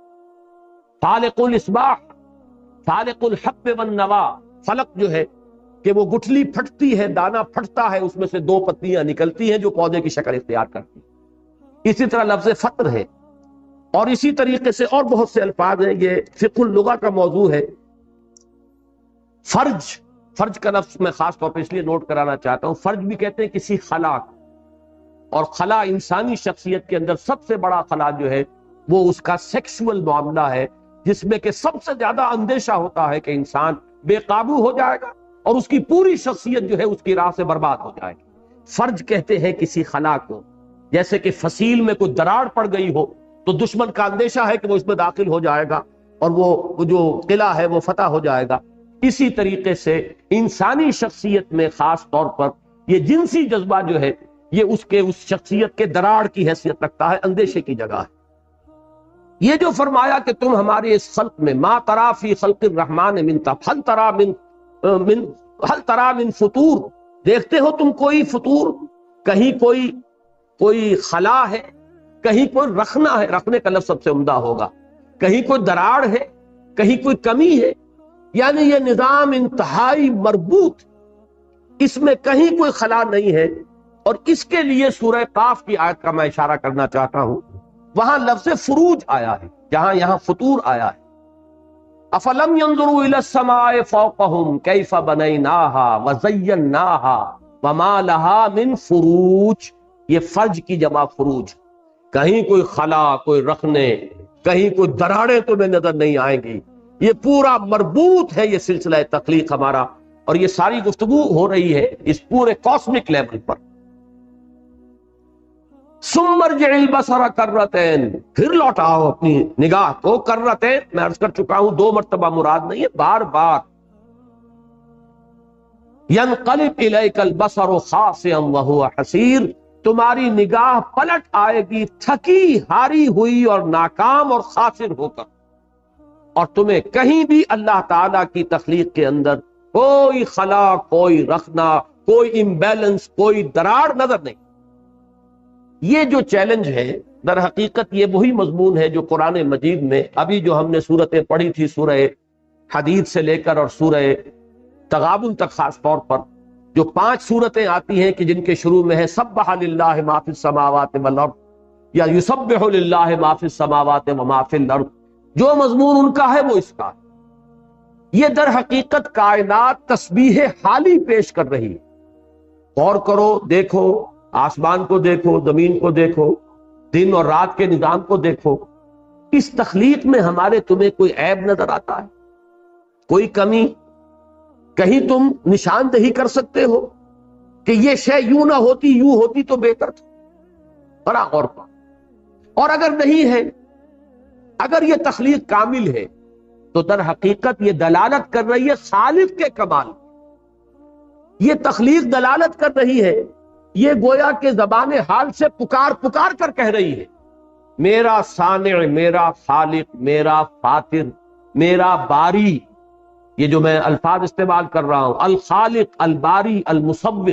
Speaker 1: فالق الاصباح، فالق الحب والنوا، فلق جو ہے کہ وہ گٹھلی پھٹتی ہے، دانا پھٹتا ہے، اس میں سے دو پتیاں نکلتی ہیں جو پودے کی شکل اختیار کرتی ہیں۔ اسی طرح لفظ فطر ہے، اور اسی طریقے سے اور بہت سے الفاظ ہیں۔ یہ فقہ اللغہ کا موضوع ہے۔ فرج، فرج کا لفظ میں خاص طور پہ اس لیے نوٹ کرانا چاہتا ہوں، فرج بھی کہتے ہیں کسی خلا کو، اور خلا انسانی شخصیت کے اندر سب سے بڑا خلا جو ہے وہ اس کا سیکسول معاملہ ہے، جس میں کہ سب سے زیادہ اندیشہ ہوتا ہے کہ انسان بے قابو ہو جائے گا اور اس کی پوری شخصیت جو ہے اس کی راہ سے برباد ہو جائے گی۔ فرج کہتے ہیں کسی خلا کو، جیسے کہ فصیل میں کوئی دراڑ پڑ گئی ہو تو دشمن کا اندیشہ ہے کہ وہ اس میں داخل ہو جائے گا اور وہ جو قلعہ ہے وہ فتح ہو جائے گا۔ اسی طریقے سے انسانی شخصیت میں خاص طور پر یہ جنسی جذبہ جو ہے یہ اس شخصیت کے دراڑ کی حیثیت رکھتا ہے، اندیشے کی جگہ ہے۔ یہ جو فرمایا کہ تم ہمارے اس خلق میں ما ترا فی خلق الرحمن من هل ترا من فطور، دیکھتے ہو تم کوئی فطور، کہیں کوئی خلا ہے، کہیں کوئی رخنا ہے، رکھنے کا لفظ سب سے عمدہ ہوگا، کہیں کوئی دراڑ ہے، کہیں کوئی کمی ہے، یعنی یہ نظام انتہائی مربوط، اس میں کہیں کوئی خلا نہیں ہے۔ اور اس کے لیے سورہ قاف کی آیت کا میں اشارہ کرنا چاہتا ہوں، وہاں لفظ فروج آیا ہے جہاں یہاں فطور آیا ہے۔ افلم ينظروا الى السماء فوقهم كيف بنيناها وزيناها وما لها من فروج، یہ فرج کی جمع فروج، کہیں کوئی خلا، کوئی رخنے، کہیں کوئی دراڑیں تمہیں نظر نہیں آئیں گی۔ یہ پورا مربوط ہے یہ سلسلہ تخلیق ہمارا، اور یہ ساری گفتگو ہو رہی ہے اس پورے کاسمک لیول پر۔ ثم ارجع البصر کرتین، پھر لوٹاؤ اپنی نگاہ کو، کرتین میں عرض کر چکا ہوں دو مرتبہ مراد نہیں ہے، بار بار۔ ینقلب الیک البصر خاسئا وهو حسیر، تمہاری نگاہ پلٹ آئے گی تھکی ہاری ہوئی اور ناکام اور خاسر ہو کر، اور تمہیں کہیں بھی اللہ تعالی کی تخلیق کے اندر کوئی خلا، کوئی رخنا، کوئی امبیلنس، کوئی دراڑ نظر نہیں۔ یہ جو چیلنج ہے در حقیقت یہ وہی مضمون ہے جو قرآن مجید میں ابھی جو ہم نے صورتیں پڑھی تھی، سورہ حدید سے لے کر اور سورہ تغابن تک، خاص طور پر جو 5 صورتیں آتی ہیں کہ جن کے شروع میں ہے سبح للہ ما فی السماوات والارض، یا یسبح للہ ما فی السماوات وما فی الارض، جو مضمون ان کا ہے وہ اس کا ہے۔ یہ در حقیقت کائنات تسبیح حالی پیش کر رہی ہے۔ غور کرو، دیکھو، آسمان کو دیکھو، زمین کو دیکھو، دن اور رات کے نظام کو دیکھو، اس تخلیق میں ہمارے تمہیں کوئی عیب نظر آتا ہے؟ کوئی کمی؟ کہیں تم نشاندہی کر سکتے ہو کہ یہ شے یوں نہ ہوتی، یوں ہوتی تو بہتر تھا؟ بڑا غور پر۔ اور اگر نہیں ہے، اگر یہ تخلیق کامل ہے تو در حقیقت یہ دلالت کر رہی ہے خالق کے کمال، یہ تخلیق دلالت کر رہی ہے، یہ گویا کہ زبان حال سے پکار کر کہہ رہی ہے میرا صانع، میرا خالق، میرا فاطر، میرا باری۔ یہ جو میں الفاظ استعمال کر رہا ہوں، الخالق، الباری، المصور،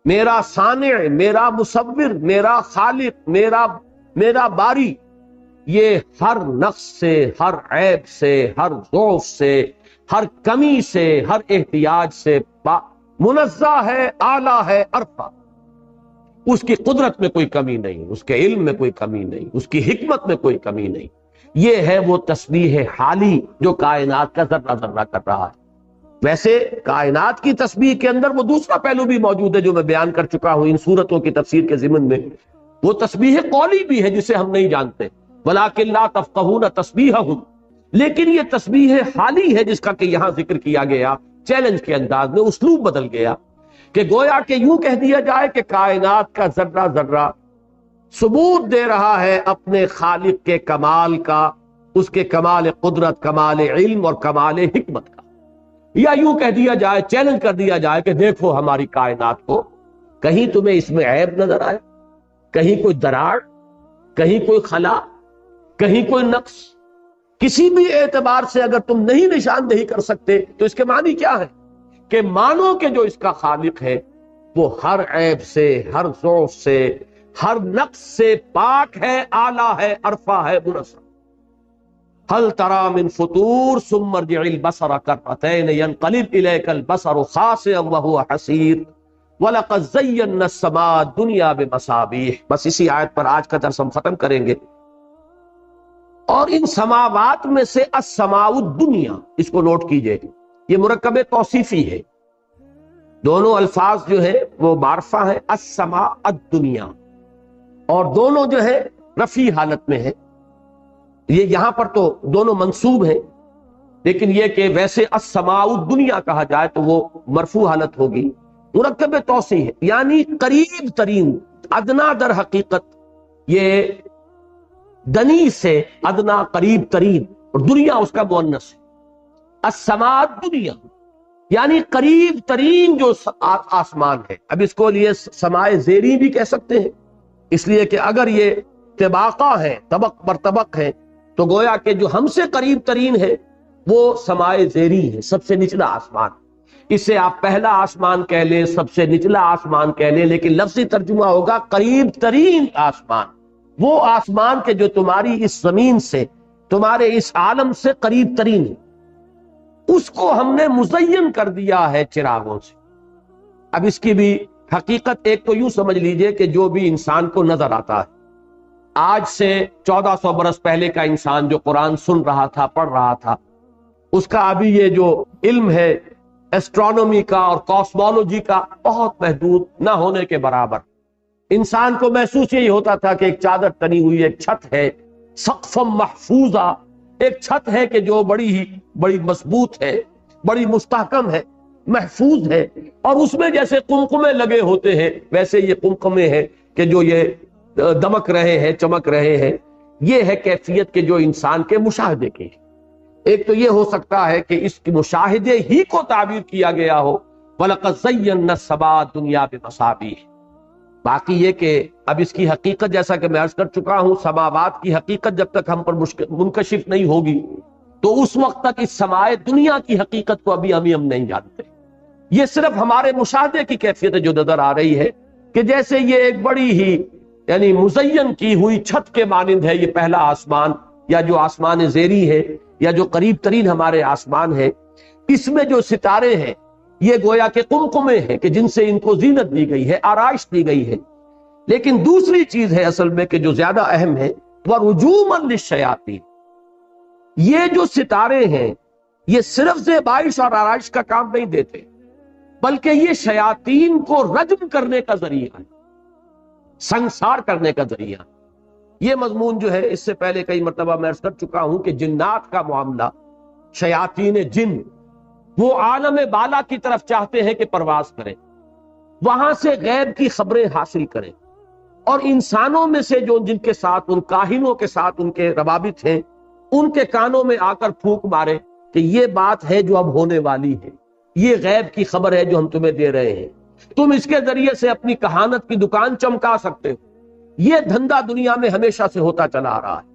Speaker 1: میرا صانع، میرا مصور، میرا خالق، میرا باری، یہ ہر نقص سے، ہر عیب سے، ہر ضعف سے، ہر کمی سے، ہر احتیاج سے منزہ ہے، اعلیٰ ہے، عرفہ۔ اس کی قدرت میں کوئی کمی نہیں، اس کے علم میں کوئی کمی نہیں، اس کی حکمت میں کوئی کمی نہیں۔ یہ ہے وہ تسبیح حالی جو کائنات کا ذرہ ذرہ کر رہا ہے۔ ویسے کائنات کی تسبیح کے اندر وہ دوسرا پہلو بھی موجود ہے جو میں بیان کر چکا ہوں ان صورتوں کی تفسیر کے ضمن میں، وہ تسبیح قولی بھی ہے جسے ہم نہیں جانتے، وَلَٰكِن لَا تَفْقَهُونَ تَسْبِيحَهُمْ، لیکن یہ تسبیح حالی ہے جس کا کہ یہاں ذکر کیا گیا چیلنج کے انداز میں، اسلوب بدل گیا کہ گویا کہ یوں کہہ دیا جائے کہ کائنات کا ذرہ ذرہ ثبوت دے رہا ہے اپنے خالق کے کمال کا، اس کے کمال قدرت، کمال علم اور کمال حکمت کا۔ یا یوں کہہ دیا جائے، چیلنج کر دیا جائے کہ دیکھو ہماری کائنات کو، کہیں تمہیں اس میں عیب نظر آئے، کہیں کوئی دراڑ، کہیں کوئی خلا، کہیں کوئی نقص، کسی بھی اعتبار سے اگر تم نہیں نشاندہی کر سکتے تو اس کے معنی کیا ہے کہ مانو کہ جو اس کا خالق ہے وہ ہر عیب سے، ہر ضعف سے، ہر نقص سے پاک ہے، اعلیٰ ہے، عرفہ ہے، منزہ۔ هل ترى من فطور ثم ارجع البصر كرتين ينقلب اليك البصر خاسئا وهو حسير وَلَقَدْ زَيَّنَّا السَّمَاءَ الدُّنْيَا بِمَصَابِيحَ۔ بس اسی آیت پر آج کا درس ہم ختم کریں گے۔ اور ان سماوات میں سے السماء الدنیا، اس کو نوٹ کیجئے، یہ مرکب توصیفی ہے، دونوں الفاظ جو ہے وہ معرفہ ہے، السماء الدنیا، اور دونوں جو ہے رفیع حالت میں ہے۔ یہ یہاں پر تو دونوں منصوب ہیں، لیکن یہ کہ ویسے السماء الدنیا کہا جائے تو وہ مرفوع حالت ہوگی، مرکب توسیع ہے، یعنی قریب ترین، ادنا در حقیقت یہ دنی سے ادنا قریب ترین، اور دنیا اس کا مؤنث ہے۔ السماء الدنیا یعنی قریب ترین جو آسمان ہے۔ اب اس کو لیے سماء زیری بھی کہہ سکتے ہیں، اس لیے کہ اگر یہ طباقہ ہے، طبق پر طبق ہے، تو گویا کہ جو ہم سے قریب ترین ہے وہ سماء زیری ہے، سب سے نچلا آسمان۔ اسے آپ پہلا آسمان کہہ لیں، سب سے نچلا آسمان کہہ لیں، لیکن لفظی ترجمہ ہوگا قریب ترین آسمان، وہ آسمان کے جو تمہاری اس زمین سے، تمہارے اس عالم سے قریب ترین ہے، اس کو ہم نے مزین کر دیا ہے چراغوں سے۔ اب اس کی بھی حقیقت ایک تو یوں سمجھ لیجئے کہ جو بھی انسان کو نظر آتا ہے، آج سے 1400 برس پہلے کا انسان جو قرآن سن رہا تھا، پڑھ رہا تھا، اس کا ابھی یہ جو علم ہے ایسٹرونومی کا اور کاسمولوجی کا بہت محدود نہ ہونے کے برابر۔ انسان کو محسوس یہی ہوتا تھا کہ ایک چادر تنی ہوئی ایک چھت ہے، سقف محفوظہ، ایک چھت ہے کہ جو بڑی مضبوط ہے، بڑی مستحکم ہے، محفوظ ہے، اور اس میں جیسے قمقمے لگے ہوتے ہیں ویسے یہ قمقمے ہیں کہ جو یہ دمک رہے ہیں، چمک رہے ہیں۔ یہ ہے کیفیت کے جو انسان کے مشاہدے کی۔ ایک تو یہ ہو سکتا ہے کہ اس کے مشاہدے ہی کو تعبیر کیا گیا ہو، وَلَقَدْ زَيَّنَّا السَّمَاءَ الدُّنْيَا بِمَصَابِيحَ۔ باقی یہ کہ اب اس کی حقیقت جیسا کہ میں عرض کر چکا ہوں، سماوات کی حقیقت جب تک ہم پر منکشف نہیں ہوگی تو اس وقت تک اس سماء دنیا کی حقیقت کو ابھی ہم نہیں جانتے۔ یہ صرف ہمارے مشاہدے کی کیفیت جو نظر آ رہی ہے کہ جیسے یہ ایک بڑی ہی یعنی مزین کی ہوئی چھت کے مانند ہے یہ پہلا آسمان، یا جو آسمان زیری ہے، یا جو قریب ترین ہمارے آسمان ہے۔ اس میں جو ستارے ہیں یہ گویا کہ قمقمے ہیں کہ جن سے ان کو زینت دی گئی ہے، آرائش دی گئی ہے۔ لیکن دوسری چیز ہے اصل میں کہ جو زیادہ اہم ہے، وَرُجُومًا لِلشَّيَاطِينِ، یہ جو ستارے ہیں یہ صرف زیبائش اور آرائش کا کام نہیں دیتے، بلکہ یہ شیاطین کو رجم کرنے کا ذریعہ ہے، سنسار کرنے کا ذریعہ۔ یہ مضمون جو ہے اس سے پہلے کئی مرتبہ میں عرض کر چکا ہوں کہ جنات کا معاملہ، شیاطین جن وہ عالم بالا کی طرف چاہتے ہیں کہ پرواز کریں، وہاں سے غیب کی خبریں حاصل کریں، اور انسانوں میں سے جو جن کے ساتھ، ان کاہنوں کے ساتھ ان کے روابط ہیں، ان کے کانوں میں آ کر پھونک مارے کہ یہ بات ہے جو اب ہونے والی ہے، یہ غیب کی خبر ہے جو ہم تمہیں دے رہے ہیں، تم اس کے ذریعے سے اپنی کہانت کی دکان چمکا سکتے ہو۔ یہ دھندا دنیا میں ہمیشہ سے ہوتا چلا آ رہا ہے،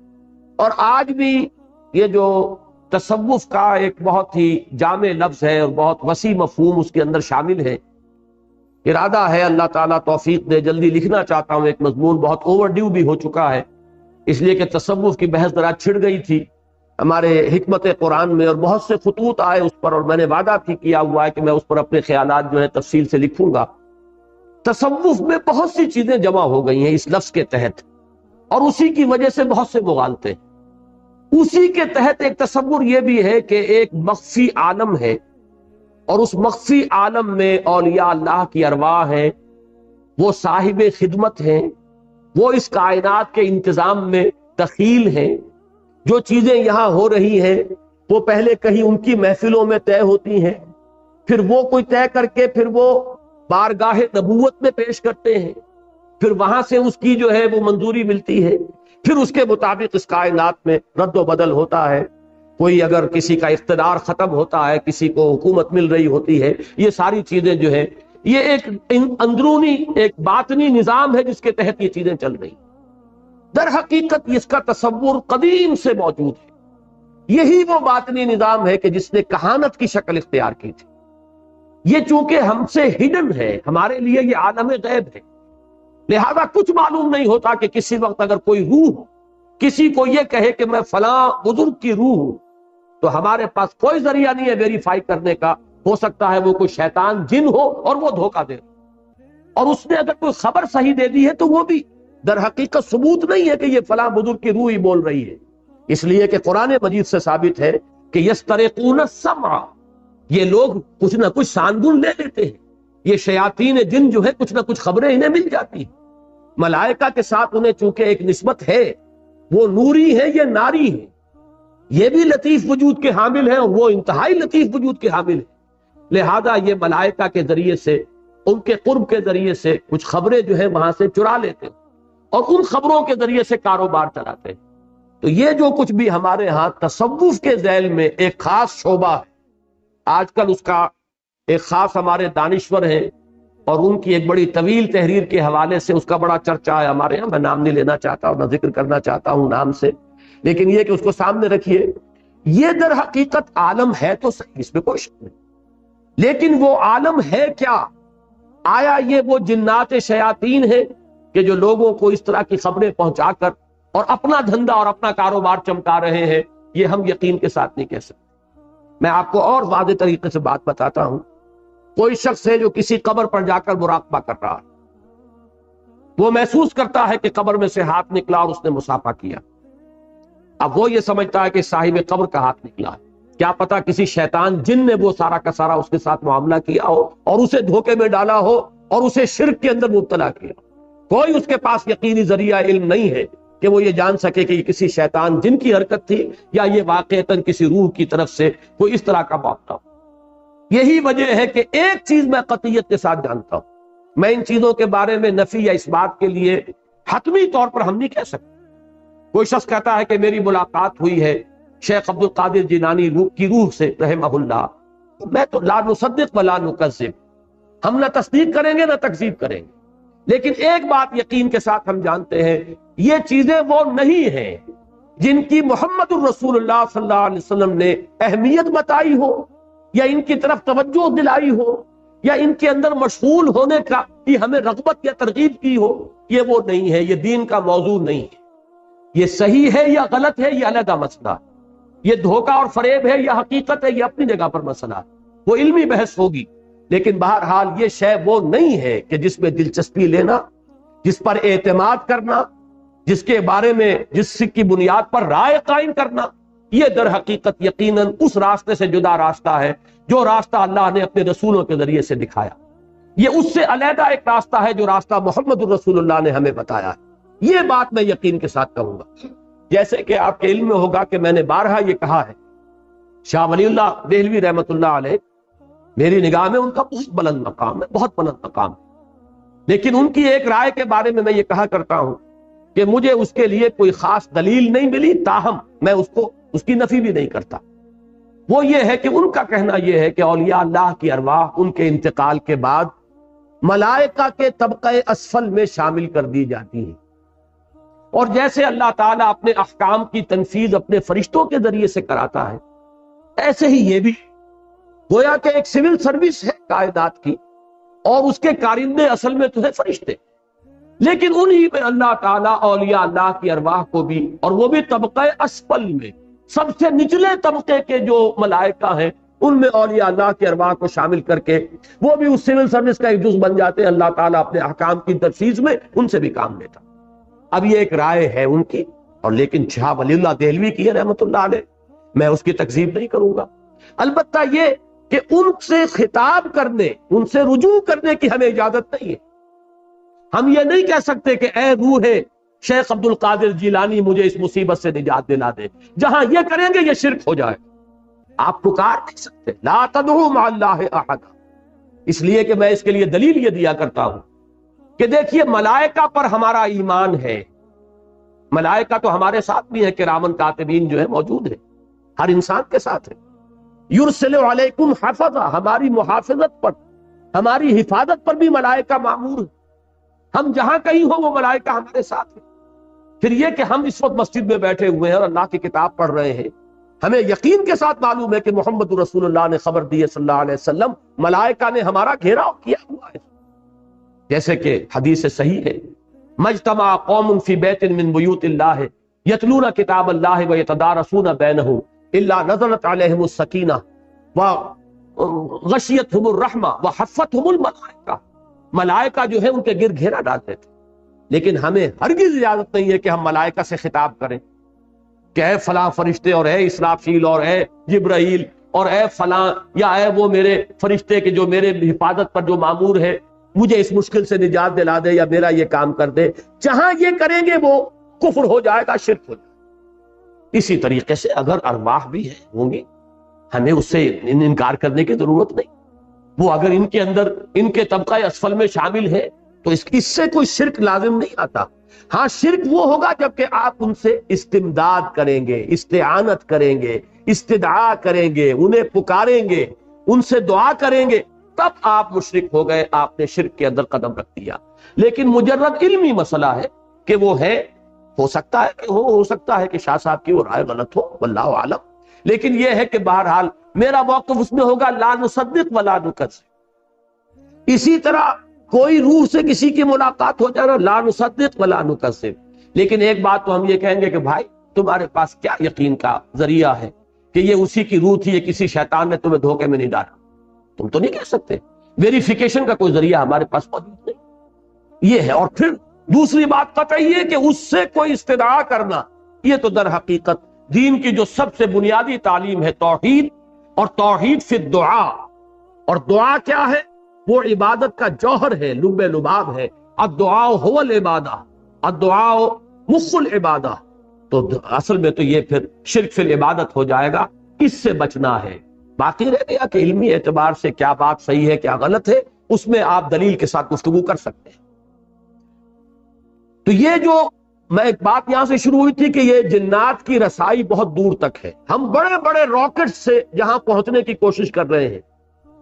Speaker 1: اور آج بھی یہ جو تصوف کا ایک بہت ہی جامع لفظ ہے اور بہت وسیع مفہوم اس کے اندر شامل ہے۔ ارادہ ہے اللہ تعالیٰ توفیق دے، جلدی لکھنا چاہتا ہوں، ایک مضمون بہت اوور ڈیو بھی ہو چکا ہے، اس لیے کہ تصوف کی بحث ذرا چھڑ گئی تھی ہمارے حکمت قرآن میں، اور بہت سے خطوط آئے اس پر، اور میں نے وعدہ بھی کیا ہوا ہے کہ میں اس پر اپنے خیالات جو ہے تفصیل سے لکھوں گا۔ تصوف میں بہت سی چیزیں جمع ہو گئی ہیں اس لفظ کے تحت، اور اسی کی وجہ سے بہت سے مغالطے۔ اسی کے تحت ایک تصور یہ بھی ہے کہ ایک مخفی عالم ہے، اور اس مخفی عالم میں اولیاء اللہ کی ارواح ہیں، وہ صاحب خدمت ہیں، وہ اس کائنات کے انتظام میں دخیل ہیں، جو چیزیں یہاں ہو رہی ہیں وہ پہلے کہیں ان کی محفلوں میں طے ہوتی ہیں، پھر وہ کوئی طے کر کے پھر وہ بارگاہ نبوت میں پیش کرتے ہیں، پھر وہاں سے اس کی جو ہے وہ منظوری ملتی ہے، پھر اس کے مطابق اس کائنات میں رد و بدل ہوتا ہے۔ کوئی اگر کسی کا اقتدار ختم ہوتا ہے، کسی کو حکومت مل رہی ہوتی ہے، یہ ساری چیزیں جو ہے یہ ایک اندرونی ایک باطنی نظام ہے جس کے تحت یہ چیزیں چل رہی۔ در حقیقت اس کا تصور قدیم سے موجود ہے، یہی وہ باطنی نظام ہے کہ جس نے کہانت کی شکل اختیار کی تھی. یہ چونکہ ہم سے ہڈن ہے، ہمارے لیے یہ عالم غیب ہے، لہذا کچھ معلوم نہیں ہوتا کہ کسی وقت اگر کوئی روح کسی کو یہ کہے کہ میں فلاں بزرگ کی روح ہوں، تو ہمارے پاس کوئی ذریعہ نہیں ہے ویریفائی کرنے کا. ہو سکتا ہے وہ کوئی شیطان جن ہو اور وہ دھوکہ دے، اور اس نے اگر کوئی خبر صحیح دے دی ہے تو وہ بھی در حقیقت ثبوت نہیں ہے کہ یہ فلاں بزرگ کی روح ہی بول رہی ہے. اس لیے کہ قرآن مجید سے ثابت ہے کہ یسترقون السمع، یہ لوگ کچھ نہ کچھ سانگن لے لیتے ہیں. یہ شیاطین جن جو ہے کچھ نہ کچھ خبریں انہیں مل جاتی ہیں. ملائکہ کے ساتھ انہیں چونکہ ایک نسبت ہے، وہ نوری ہے، یہ ناری ہے، یہ بھی لطیف وجود کے حامل ہیں اور وہ انتہائی لطیف وجود کے حامل ہیں. لہذا یہ ملائکہ کے ذریعے سے، ان کے قرب کے ذریعے سے کچھ خبریں جو ہے وہاں سے چرا لیتے ہیں اور ان خبروں کے ذریعے سے کاروبار چلاتے ہیں. تو یہ جو کچھ بھی ہمارے ہاں تصوف کے ذیل میں ایک خاص شعبہ ہے، آج کل اس کا ایک خاص ہمارے دانشور ہیں اور ان کی ایک بڑی طویل تحریر کے حوالے سے اس کا بڑا چرچا ہے ہمارے یہاں. میں نام نہیں لینا چاہتا اور نہ ذکر کرنا چاہتا ہوں نام سے، لیکن یہ کہ اس کو سامنے رکھیے. یہ در حقیقت عالم ہے تو صحیح، اس میں کوئی شک نہیں، لیکن وہ عالم ہے کیا؟ آیا یہ وہ جنات شیاطین ہیں کہ جو لوگوں کو اس طرح کی خبریں پہنچا کر اور اپنا دھندا اور اپنا کاروبار چمکا رہے ہیں؟ یہ ہم یقین کے ساتھ نہیں کہہ سکتے. میں آپ کو اور واضح طریقے سے بات بتاتا ہوں. کوئی شخص ہے جو کسی قبر پر جا کر مراقبہ کر رہا ہے، وہ محسوس کرتا ہے کہ قبر میں سے ہاتھ نکلا اور اس نے مصافحہ کیا. اب وہ یہ سمجھتا ہے کہ صاحب قبر کا ہاتھ نکلا ہے، کیا پتا کسی شیطان جن نے وہ سارا کا سارا اس کے ساتھ معاملہ کیا ہو اور اسے دھوکے میں ڈالا ہو اور اسے شرک کے اندر مبتلا کیا. کوئی اس کے پاس یقینی ذریعہ علم نہیں ہے کہ وہ یہ جان سکے کہ یہ کسی شیطان جن کی حرکت تھی یا یہ واقعتاً کسی روح کی طرف سے کوئی اس طرح کا معاملہ ہو. یہی وجہ ہے کہ ایک چیز میں قطعیت کے ساتھ جانتا ہوں، میں ان چیزوں کے بارے میں نفی یا اس بات کے لیے حتمی طور پر ہم نہیں کہہ سکتے. کوئی شخص کہتا ہے کہ میری ملاقات ہوئی ہے شیخ عبد القادر جیلانی کی روح سے رحمہ اللہ، میں تو لا نصدق ولا نکذب، ہم نہ تصدیق کریں گے نہ تکذیب کریں گے. لیکن ایک بات یقین کے ساتھ ہم جانتے ہیں، یہ چیزیں وہ نہیں ہیں جن کی محمد الرسول اللہ صلی اللہ علیہ وسلم نے اہمیت بتائی ہو یا ان کی طرف توجہ دلائی ہو یا ان کے اندر مشغول ہونے کا کی ہمیں رغبت یا ترغیب کی ہو. یہ وہ نہیں ہے، یہ دین کا موضوع نہیں ہے. یہ صحیح ہے یا غلط ہے یہ علیحدہ مسئلہ ہے، یہ دھوکہ اور فریب ہے یا حقیقت ہے یہ اپنی جگہ پر مسئلہ ہے، وہ علمی بحث ہوگی. لیکن بہرحال یہ شے وہ نہیں ہے کہ جس میں دلچسپی لینا، جس پر اعتماد کرنا، جس کے بارے میں جس کی بنیاد پر رائے قائم کرنا، یہ در حقیقت یقیناً اس راستے سے جدا راستہ ہے جو راستہ اللہ نے اپنے رسولوں کے ذریعے سے دکھایا. یہ اس سے علیحدہ ایک راستہ ہے جو راستہ محمد الرسول اللہ نے ہمیں بتایا ہے. یہ بات میں یقین کے ساتھ کہوں گا. جیسے کہ آپ کے علم میں ہوگا کہ میں نے بارہا یہ کہا ہے، شاہ ولی اللہ دہلوی رحمۃ اللہ علیہ میری نگاہ میں ان کا بہت بلند مقام ہے، بہت بلند مقام ہے. لیکن ان کی ایک رائے کے بارے میں یہ کہا کرتا ہوں کہ مجھے اس کے لیے کوئی خاص دلیل نہیں ملی، تاہم میں اس کی نفی بھی نہیں کرتا. وہ یہ ہے کہ ان کا کہنا یہ ہے کہ اولیاء اللہ کی ارواح ان کے انتقال کے بعد ملائکہ کے طبقہ اسفل میں شامل کر دی جاتی ہیں، اور جیسے اللہ تعالیٰ اپنے احکام کی تنفیذ اپنے فرشتوں کے ذریعے سے کراتا ہے، ایسے ہی یہ بھی گویا کہ ایک سول سروس ہے کائنات کی، اور اس کے کارندے اصل میں تو ہے فرشتے. لیکن انہی میں اللہ تعالیٰ اولیاء اللہ کی ارواح کو بھی، اور وہ بھی طبقہ اسفل میں سب سے نچلے طبقے کے جو ملائکہ ہیں ان میں اولیاء اللہ کی ارواح کو شامل کر کے وہ بھی اس سول سروس کا ایک جز بن جاتے ہیں. اللہ تعالیٰ اپنے احکام کی تنفیذ میں ان سے بھی کام لیتا. اب یہ ایک رائے ہے ان کی، اور لیکن شاہ ولی اللہ دہلوی کی ہے رحمۃ اللہ علیہ، میں اس کی تکذیب نہیں کروں گا. البتہ یہ کہ ان سے خطاب کرنے، ان سے رجوع کرنے کی ہمیں اجازت نہیں ہے. ہم یہ نہیں کہہ سکتے کہ اے روح شیخ عبد القادر جیلانی مجھے اس مصیبت سے نجات دلا دے. جہاں یہ کریں گے یہ شرک ہو جائے. آپ پکار نہیں سکتے لا تدعوا مع اللہ احد، اس لیے کہ میں اس کے لیے دلیل یہ دیا کرتا ہوں کہ دیکھیے ملائکہ پر ہمارا ایمان ہے، ملائکہ تو ہمارے ساتھ بھی ہے، کرامن کاتبین جو ہے موجود ہے، ہر انسان کے ساتھ ہے. یرسل علیکم حفظہ، ہماری محافظت پر، ہماری حفاظت پر بھی ملائکہ مامور ہے. ہم جہاں کہیں ہو وہ ملائکہ ہمارے ساتھ ہیں. پھر یہ کہ ہم اس وقت مسجد میں بیٹھے ہوئے ہیں اور اللہ کی کتاب پڑھ رہے ہیں، ہمیں یقین کے ساتھ معلوم ہے کہ محمد رسول اللہ نے خبر دی ہے صلی اللہ علیہ وسلم، ملائکہ نے ہمارا گھیراؤ کیا ہوا ہے، جیسے کہ حدیث صحیح ہے، مجتمع قوم فی بیت من بیوت اللہ یتلون کتاب اللہ ویتدارسون بینہم الا نزلت علیہم السکینہ وغشیتہم الرحمہ وحفتہم الملائکہ، ملائکہ جو ہے ان کے گرد گھیرا ڈالتے تھے، لیکن ہمیں ہرگز اجازت نہیں ہے کہ ہم ملائکہ سے خطاب کریں کہ اے فلاں فرشتے اور اے اسرافیل اور اے جبرائیل اور اے فلاں یا اے وہ میرے فرشتے کے جو میرے حفاظت پر جو مامور ہے مجھے اس مشکل سے نجات دلا دے یا میرا یہ کام کر دے۔ جہاں یہ کریں گے وہ کفر ہو جائے گا، شرک ہو جائے گا۔ اسی طریقے سے اگر ارواح بھی ہوں گی ہمیں اس سے انکار کرنے کی ضرورت نہیں، وہ اگر ان کے اندر ان کے طبقہ اسفل میں شامل ہے تو اس سے کوئی شرک لازم نہیں آتا۔ ہاں شرک وہ ہوگا جبکہ آپ ان سے استمداد کریں گے، استعانت کریں گے، استدعا کریں گے، انہیں پکاریں گے، ان سے دعا کریں گے، تب آپ مشرک ہو گئے، آپ نے شرک کے اندر قدم رکھ دیا۔ لیکن مجرد علمی مسئلہ ہے کہ وہ ہے، ہو سکتا ہے کہ شاہ صاحب کی وہ رائے غلط ہو، واللہ عالم، لیکن یہ ہے کہ بہرحال میرا موقف اس میں ہوگا لا نصدق ولا نکذب۔ اسی طرح کوئی روح سے کسی کی ملاقات ہو جانا، لا نصدق ولا نکذب، لیکن ایک بات تو ہم یہ کہیں گے کہ بھائی تمہارے پاس کیا یقین کا ذریعہ ہے کہ یہ اسی کی روح تھی، یہ کسی شیطان نے تمہیں دھوکے میں نہیں ڈالا؟ تم تو نہیں کہہ سکتے، ویریفیکیشن کا کوئی ذریعہ ہمارے پاس موجود نہیں، یہ ہے۔ اور پھر دوسری بات قطعی ہے کہ اس سے کوئی استدعا کرنا، یہ تو در حقیقت دین کی جو سب سے بنیادی تعلیم ہے توحید، اور توحید فی الدعاء، اور دعا کیا ہے؟ وہ عبادت کا جوہر ہے، لب لباب ہے، الدعاء هو العبادہ، الدعاء مخ العبادہ، تو اصل میں تو یہ پھر شرک فی العبادت ہو جائے گا، اس سے بچنا ہے۔ باقی رہ گیا کہ علمی اعتبار سے کیا بات صحیح ہے کیا غلط ہے، اس میں آپ دلیل کے ساتھ گفتگو کر سکتے ہیں۔ تو یہ جو میں ایک بات یہاں سے شروع ہوئی تھی کہ یہ جنات کی رسائی بہت دور تک ہے، ہم بڑے بڑے راکٹ سے جہاں پہنچنے کی کوشش کر رہے ہیں،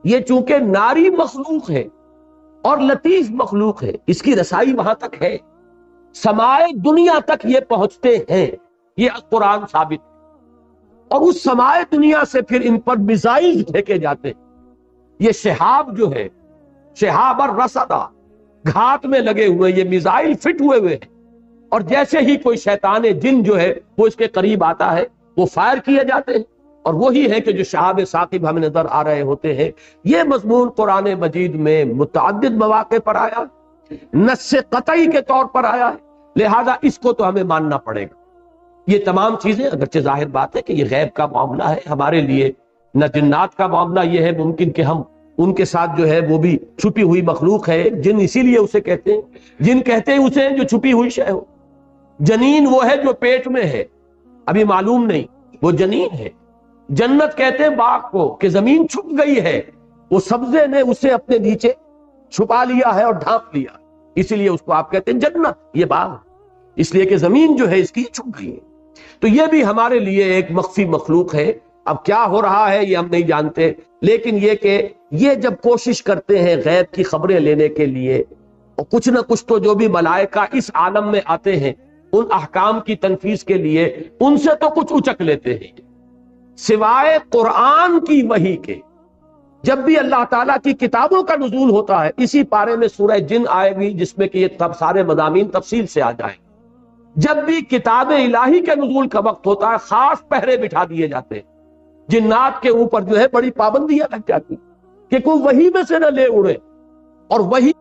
Speaker 1: یہ چونکہ ناری مخلوق ہے اور لطیف مخلوق ہے، اس کی رسائی وہاں تک ہے، سمائے دنیا تک یہ پہنچتے ہیں، یہ قرآن ثابت ہے، اور اس سمائے دنیا سے پھر ان پر میزائل پھینکے جاتے ہیں۔ یہ شہاب جو ہے، شہاب الرصدہ، گھات میں لگے ہوئے یہ میزائل فٹ ہوئے ہیں، اور جیسے ہی کوئی شیطان جن جو ہے وہ اس کے قریب آتا ہے وہ فائر کیے جاتے ہیں، اور وہی ہے کہ جو شہاب ثاقب ہمیں نظر آ رہے ہوتے ہیں۔ یہ مضمون قرآن مجید میں متعدد مواقع پر آیا، نص قطعی کے طور پر آیا ہے، لہذا اس کو تو ہمیں ماننا پڑے گا۔ یہ تمام چیزیں اگرچہ ظاہر بات ہے کہ یہ غیب کا معاملہ ہے ہمارے لیے، نہ جنات کا معاملہ یہ ہے ممکن کہ ہم ان کے ساتھ جو ہے وہ بھی چھپی ہوئی مخلوق ہے، جن اسی لیے اسے کہتے ہیں، جن کہتے ہیں اسے جو چھپی ہوئی شے ہو۔ جنین وہ ہے جو پیٹ میں ہے، ابھی معلوم نہیں، وہ جنین ہے۔ جنت کہتے ہیں باغ کو کہ زمین چھپ گئی ہے، وہ سبزے نے اسے اپنے نیچے چھپا لیا ہے اور ڈھانپ لیا، اسی لیے اس کو آپ کہتے ہیں جنت، یہ باغ، اس لیے کہ زمین جو ہے اس کی چھپ گئی ہے۔ تو یہ بھی ہمارے لیے ایک مخفی مخلوق ہے، اب کیا ہو رہا ہے یہ ہم نہیں جانتے، لیکن یہ کہ یہ جب کوشش کرتے ہیں غیب کی خبریں لینے کے لیے، اور کچھ نہ کچھ تو جو بھی ملائکہ اس عالم میں آتے ہیں ان احکام کی تنفیذ کے لیے، ان سے تو کچھ اچک لیتے ہیں، سوائے قرآن کی وحی کے۔ جب بھی اللہ تعالیٰ کی کتابوں کا نزول ہوتا ہے، اسی پارے میں سورہ جن آئے گی جس میں کہ یہ تب سارے مضامین تفصیل سے آ جائیں گے۔ جب بھی کتاب الہی کے نزول کا وقت ہوتا ہے خاص پہرے بٹھا دیے جاتے ہیں، جنات کے اوپر جو ہے بڑی پابندیاں لگ جاتی کہ کوئی وحی میں سے نہ لے اڑے، اور وحی